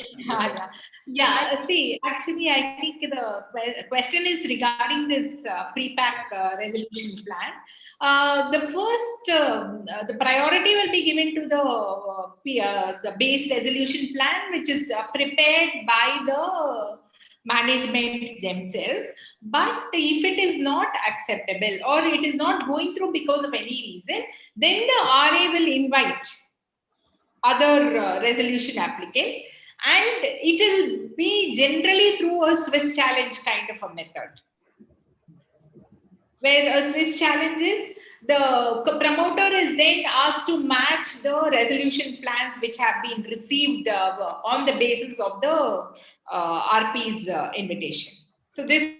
See, actually, I think the question is regarding this pre-pack resolution plan. The priority will be given to the base resolution plan, which is prepared by the management themselves. But if it is not acceptable or it is not going through because of any reason, then the RA will invite other resolution applicants, and it will be generally through a Swiss challenge kind of a method, where a Swiss challenge is the promoter is then asked to match the resolution plans which have been received on the basis of the RP's invitation. So this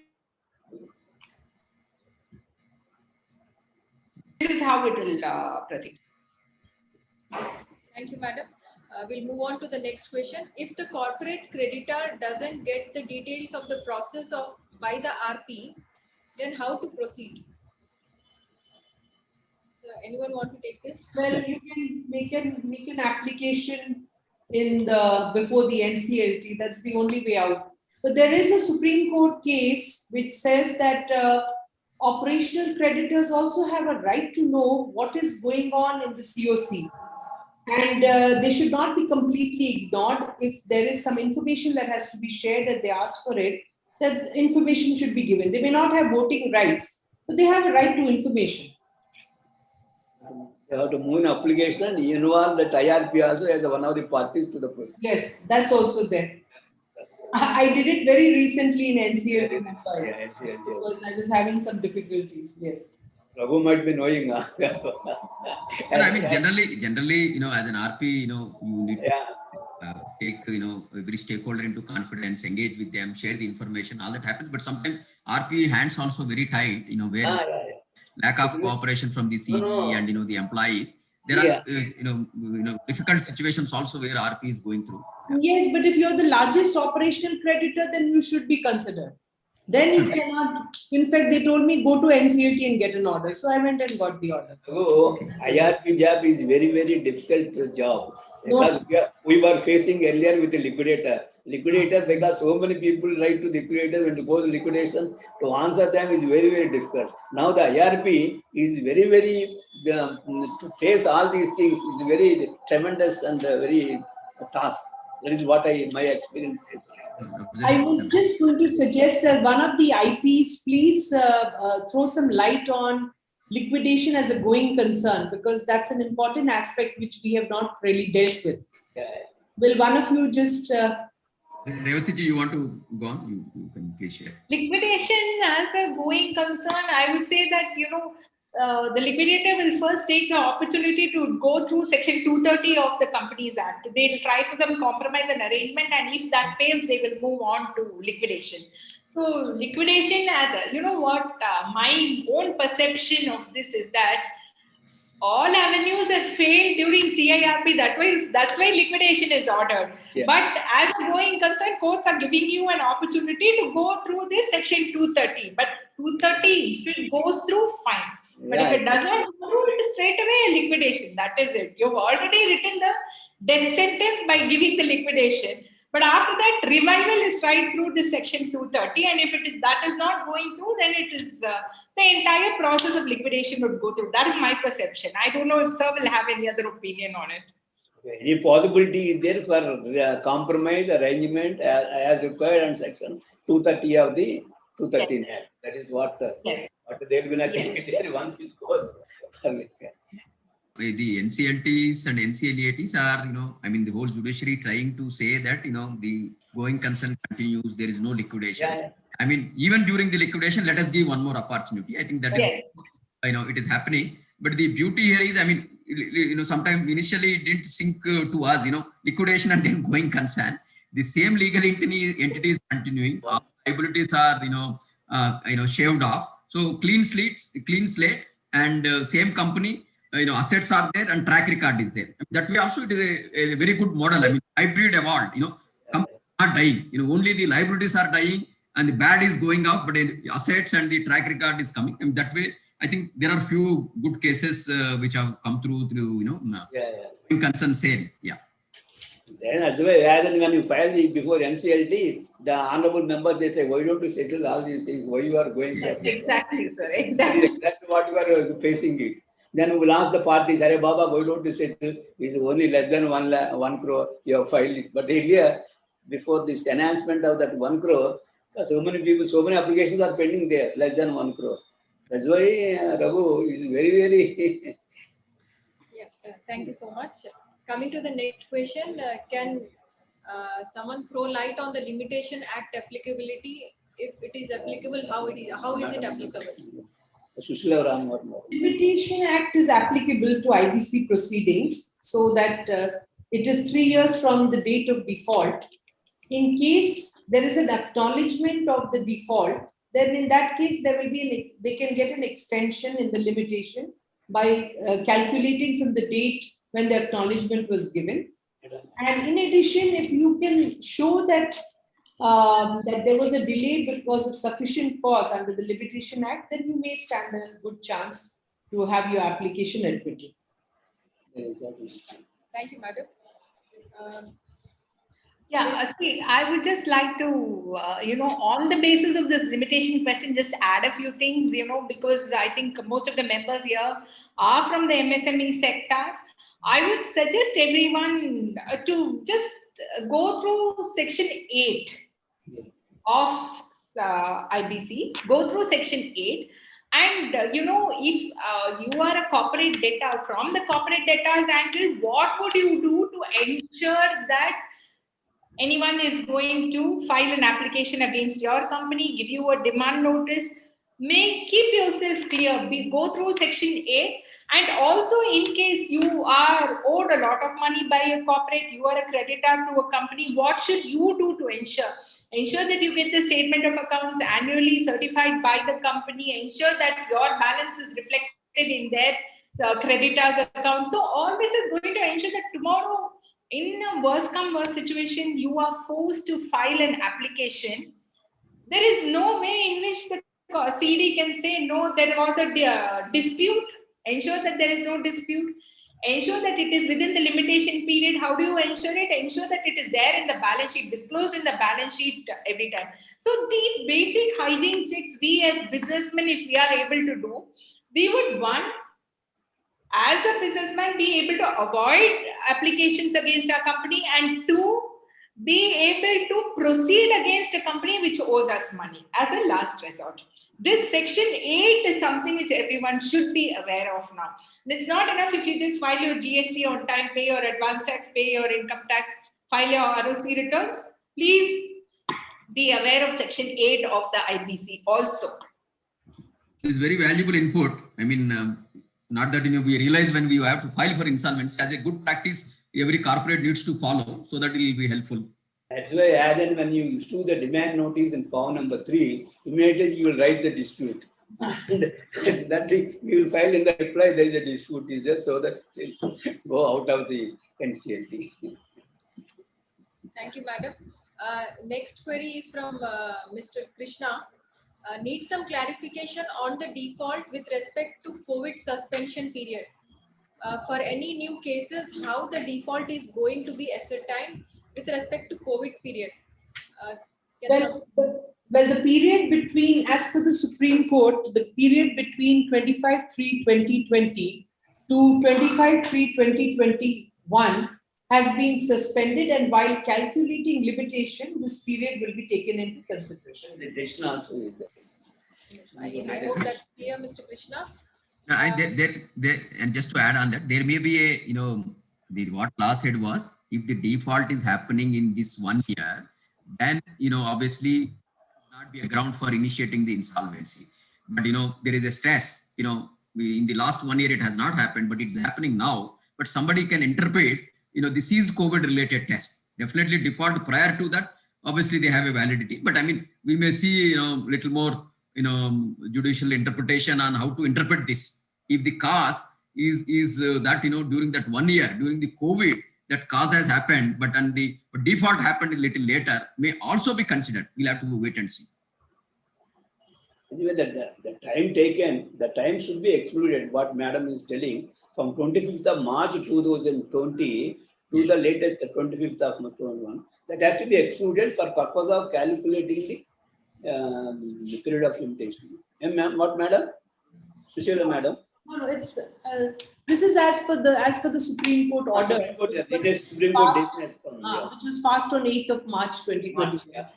is how it will proceed. Thank you, madam. We'll move on to the next question. If the corporate creditor doesn't get the details of the process by the RP, then how to proceed? So anyone want to take this? Well, you can make an application before the NCLT. That's the only way out. But there is a Supreme Court case which says that operational creditors also have a right to know what is going on in the COC. And they should not be completely ignored. If there is some information that has to be shared that they ask for it, that information should be given. They may not have voting rights, but they have a right to information. They have to move an application and involve the IRP also as one of the parties to the process. Yes, that's also there. I did it very recently in NCLT because I was having some difficulties. Yes. Raghu might be knowing. And I mean, generally, as an RP, you need to take, every stakeholder into confidence, engage with them, share the information, all that happens. But sometimes RP hands also very tight, where lack of cooperation from the CD and, the employees. There are, difficult situations also where RP is going through. Yes, but if you're the largest operational creditor, then you should be considered. Then you cannot. In fact, they told me go to NCLT and get an order. So I went and got the order. IRP job is very, very difficult job. Because we were facing earlier with the liquidator. Because so many people write to the liquidator when to go to liquidation, to answer them is very, very difficult. Now the IRP is very, very, to face all these things is very tremendous and very task. That is what my experience is. I was just going to suggest that one of the IPs, please throw some light on liquidation as a going concern, because that's an important aspect which we have not really dealt with. Will one of you just Revati ji, you want to go on? You can please share. Liquidation as a going concern, I would say that, the liquidator will first take the opportunity to go through Section 230 of the Companies Act. They'll try for some compromise and arrangement, and if that fails, they will move on to liquidation. So liquidation as a, my own perception of this is that all avenues have failed during CIRP. That's why liquidation is ordered. Yeah. But as a going concern, courts are giving you an opportunity to go through this Section 230. But 230, if it goes through, fine. But Yeah. if it does not go through, it is straight away a liquidation. That is it. You've already written the death sentence by giving the liquidation. But after that, revival is right through this Section 230. And if that is not going through, then it is the entire process of liquidation would go through. That is my perception. I don't know if sir will have any other opinion on it. Any possibility is there for compromise, arrangement as required on Section 230 of the 213 Act. That is what they will not take there once it goes. The NCLTs and NCLATs are, the whole judiciary trying to say that, the going concern continues, there is no liquidation. Yeah. Even during the liquidation, let us give one more opportunity. I think that is, it is happening. But the beauty here is, sometimes initially it didn't sink to us, liquidation and then going concern. The same legal entity is continuing. Our liabilities are, shaved off. So clean slate and same company. Assets are there and track record is there. That way also it is a very good model. Hybrid evolved, companies are dying. Only the liabilities are dying and the bad is going off, but the assets and the track record is coming. That way, I think there are few good cases which have come through, concern sale. Yeah. Then as well as when you file before NCLT, the honorable member, they say, why don't you settle all these things? Why you are going there? Exactly, sir. Exactly. That's what you are facing it. Then we will ask the parties, Hare Baba, why don't you settle? It's only less than 1 crore, you have filed it. But earlier, before this enhancement of that 1 crore, so many people, so many applications are pending there, less than 1 crore. That's why Raghu is very, very... Thank you so much. Coming to the next question, can someone throw light on the Limitation Act applicability? If it is applicable, how is it applicable? Sushila Ram Verma. Limitation Act is applicable to IBC proceedings so that it is 3 years from the date of default. In case there is an acknowledgement of the default, then in that case they can get an extension in the limitation by calculating from the date when the acknowledgement was given. And in addition, if you can show that that there was a delay because of sufficient cause under the Limitation Act, then you may stand a good chance to have your application admitted. Thank you, madam. See, I would just like to, on the basis of this limitation question, just add a few things, because I think most of the members here are from the MSME sector. I would suggest everyone to just go through Section 8 of IBC, go through Section 8. And, if you are a corporate debtor, from the corporate debtors angle, what would you do to ensure that anyone is going to file an application against your company, give you a demand notice? Keep yourself clear. Go through Section 8. And also, in case you are owed a lot of money by a corporate, you are a creditor to a company, what should you do to ensure? Ensure that you get the statement of accounts annually certified by the company. Ensure that your balance is reflected in their creditor's account. So all this is going to ensure that tomorrow, in a worst come worst situation, you are forced to file an application. There is no way in which the CD can say, no, there was a dispute. Ensure that there is no dispute. Ensure that it is within the limitation period. How do you ensure it? Ensure that it is there in the balance sheet, disclosed in the balance sheet every time. So these basic hygiene checks, we as businessmen, if we are able to do, we would, one, as a businessman, be able to avoid applications against our company, and two, be able to proceed against a company which owes us money as a last resort. This Section 8 is something which everyone should be aware of now. It's not enough if you just file your GST on time, pay your advance tax, pay your income tax, file your ROC returns. please be aware of Section 8 of the IBC also. It's very valuable input. I mean, not that we realize when we have to file for insolvency as a good practice, every corporate needs to follow so that it will be helpful. That's why, as and when you issue the demand notice in form number 3, immediately you will raise the dispute. And that you will file in the reply there is a dispute, is just so that it will go out of the NCLT. Thank you, madam. Next query is from Mr. Krishna. Need some clarification on the default with respect to COVID suspension period. For any new cases, how the default is going to be ascertained with respect to COVID period? Well, the period between, as per the Supreme Court, the period between 25/3/2020 to 25/3/2021 has been suspended, and while calculating limitation, this period will be taken into consideration. The decision also is there. I hope that's clear, Mr. Krishna. And just to add on that, there may be a, what law said was, if the default is happening in this 1 year, then, obviously not be a ground for initiating the insolvency. But, there is a stress, in the last 1 year, it has not happened, but it's happening now. But somebody can interpret, this is COVID related test. Definitely default prior to that, obviously they have a validity. But I mean, we may see, little more, judicial interpretation on how to interpret this. If the cause is that, during that 1 year, during the COVID, that cause has happened, but the default happened a little later, may also be considered. We'll have to wait and see. Anyway, the time taken, the time should be excluded, what madam is telling, from 25th of March 2020 to the latest 25th of March 2021. That has to be excluded for purpose of calculating the period of limitation. And what, madam? Sushila, madam? No, it's this is as per the Supreme Court order, which was passed on 8th of March 2020. Yeah.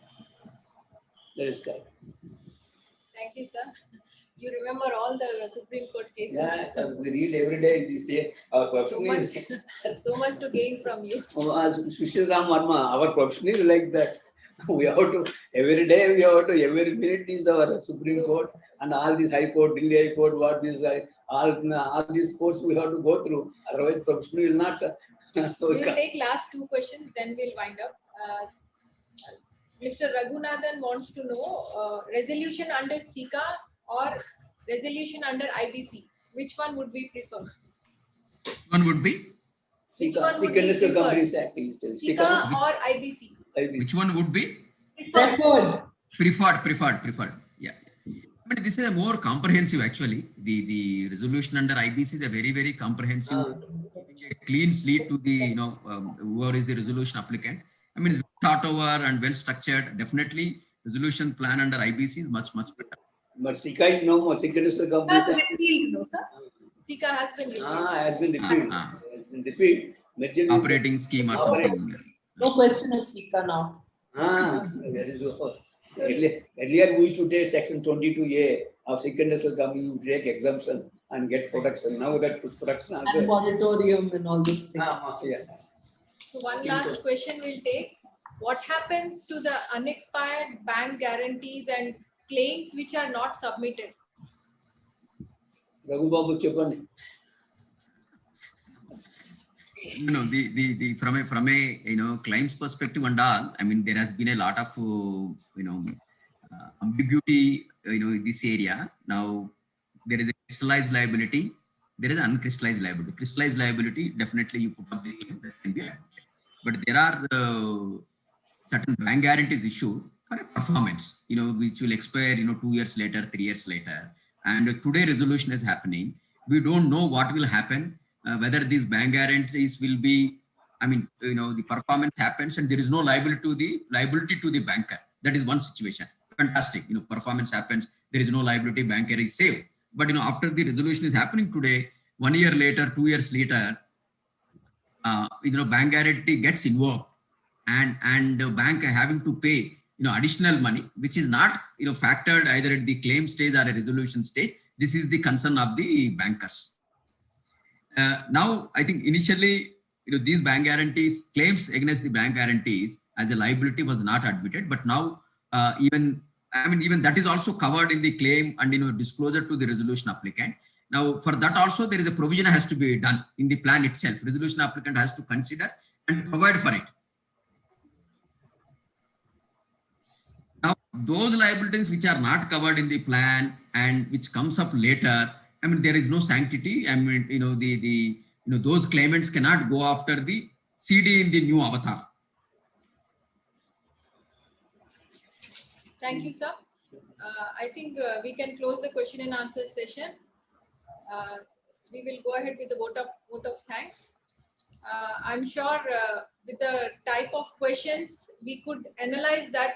That is correct. Thank you, sir. You remember all the Supreme Court cases. Yeah, we read every day. They say our profession is So much to gain from you. Sushil Ram Varma, our profession is like that. We have to every day. Every minute is our Supreme Court and all these High Court, Delhi High Court, all these courts we have to go through. Otherwise, profession will not. We'll take last 2 questions, then we'll wind up. Mr. Raghunathan wants to know resolution under SICA or resolution under IBC. Which one would we prefer? One would be? SICA, Industrial Companies Act. SICA or IBC? Which one would be? Preferred. Yeah. But this is a more comprehensive, actually. The resolution under IBC is a very, very comprehensive, a clean slate to the, whoever is the resolution applicant. I mean, it's thought over and well structured. Definitely, resolution plan under IBC is much, much better. But SICA is no more. SICA Industrial Companies Act. SICA has been repealed. Has been repealed. Operating scheme or something. No question of SICA now. That is earlier we used to take section 22A of SICA Industrial Company, you take exemption and get protection. Now that protection also. And moratorium and all those things. Yeah. So one last question we'll take. What happens to the unexpired bank guarantees and claims which are not submitted? Raghu Babu Chepani. From a claims perspective and all, I mean, there has been a lot of ambiguity in this area. Now there is a crystallized liability, there is an uncrystallized liability. Crystallized liability, definitely you put up the claim that can be added. But there are certain bank guarantees issued for a performance, which will expire 2 years later, 3 years later. And today resolution is happening. We don't know what will happen. Whether these bank guarantees will be, the performance happens and there is no liability to the banker. That is one situation. Fantastic. Performance happens. There is no liability. Banker is safe. But, after the resolution is happening today, 1 year later, 2 years later, bank guarantee gets invoked and the bank having to pay, additional money, which is not, factored either at the claim stage or a resolution stage. This is the concern of the bankers. Now, I think initially, these bank guarantees, claims against the bank guarantees as a liability was not admitted, but now even that is also covered in the claim and disclosure to the resolution applicant. Now, for that also, there is a provision has to be done in the plan itself. Resolution applicant has to consider and provide for it. Now, those liabilities which are not covered in the plan and which comes up later, there is no sanctity. Those claimants cannot go after the CD in the new avatar. Thank you, sir. I think we can close the question and answer session. We will go ahead with the vote of thanks. I'm sure with the type of questions, we could analyze that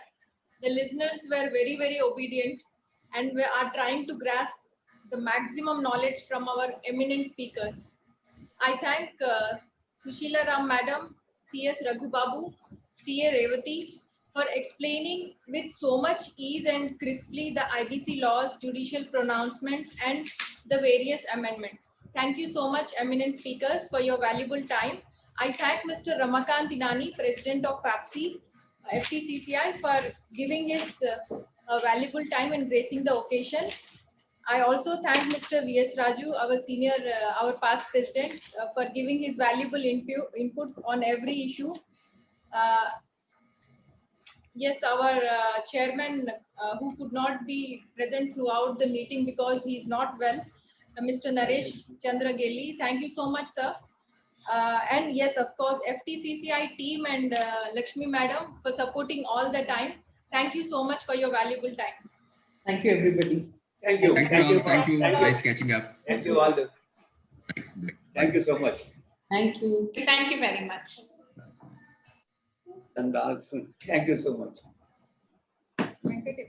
the listeners were very, very obedient and we are trying to grasp the maximum knowledge from our eminent speakers. I thank Sushila Ram Madam, C.S. Raghubabu, C.A. Revati for explaining with so much ease and crisply the IBC laws, judicial pronouncements and the various amendments. Thank you so much, eminent speakers, for your valuable time. I thank Mr. Ramakant Inani, President of FAPSI, FTCCI, for giving his valuable time and gracing the occasion. I also thank Mr. V.S. Raju, our senior, our past president, for giving his valuable inputs on every issue. Yes, our chairman, who could not be present throughout the meeting because he is not well, Mr. Naresh Chandra Geli. Thank you so much, sir. And yes, of course, FTCCI team and Lakshmi Madam for supporting all the time. Thank you so much for your valuable time. Thank you, everybody. Thank you. Thank you. Nice catching up. Thank you all. Thank you so much. Thank you. Thank you very much. And also, thank you so much. Thank you.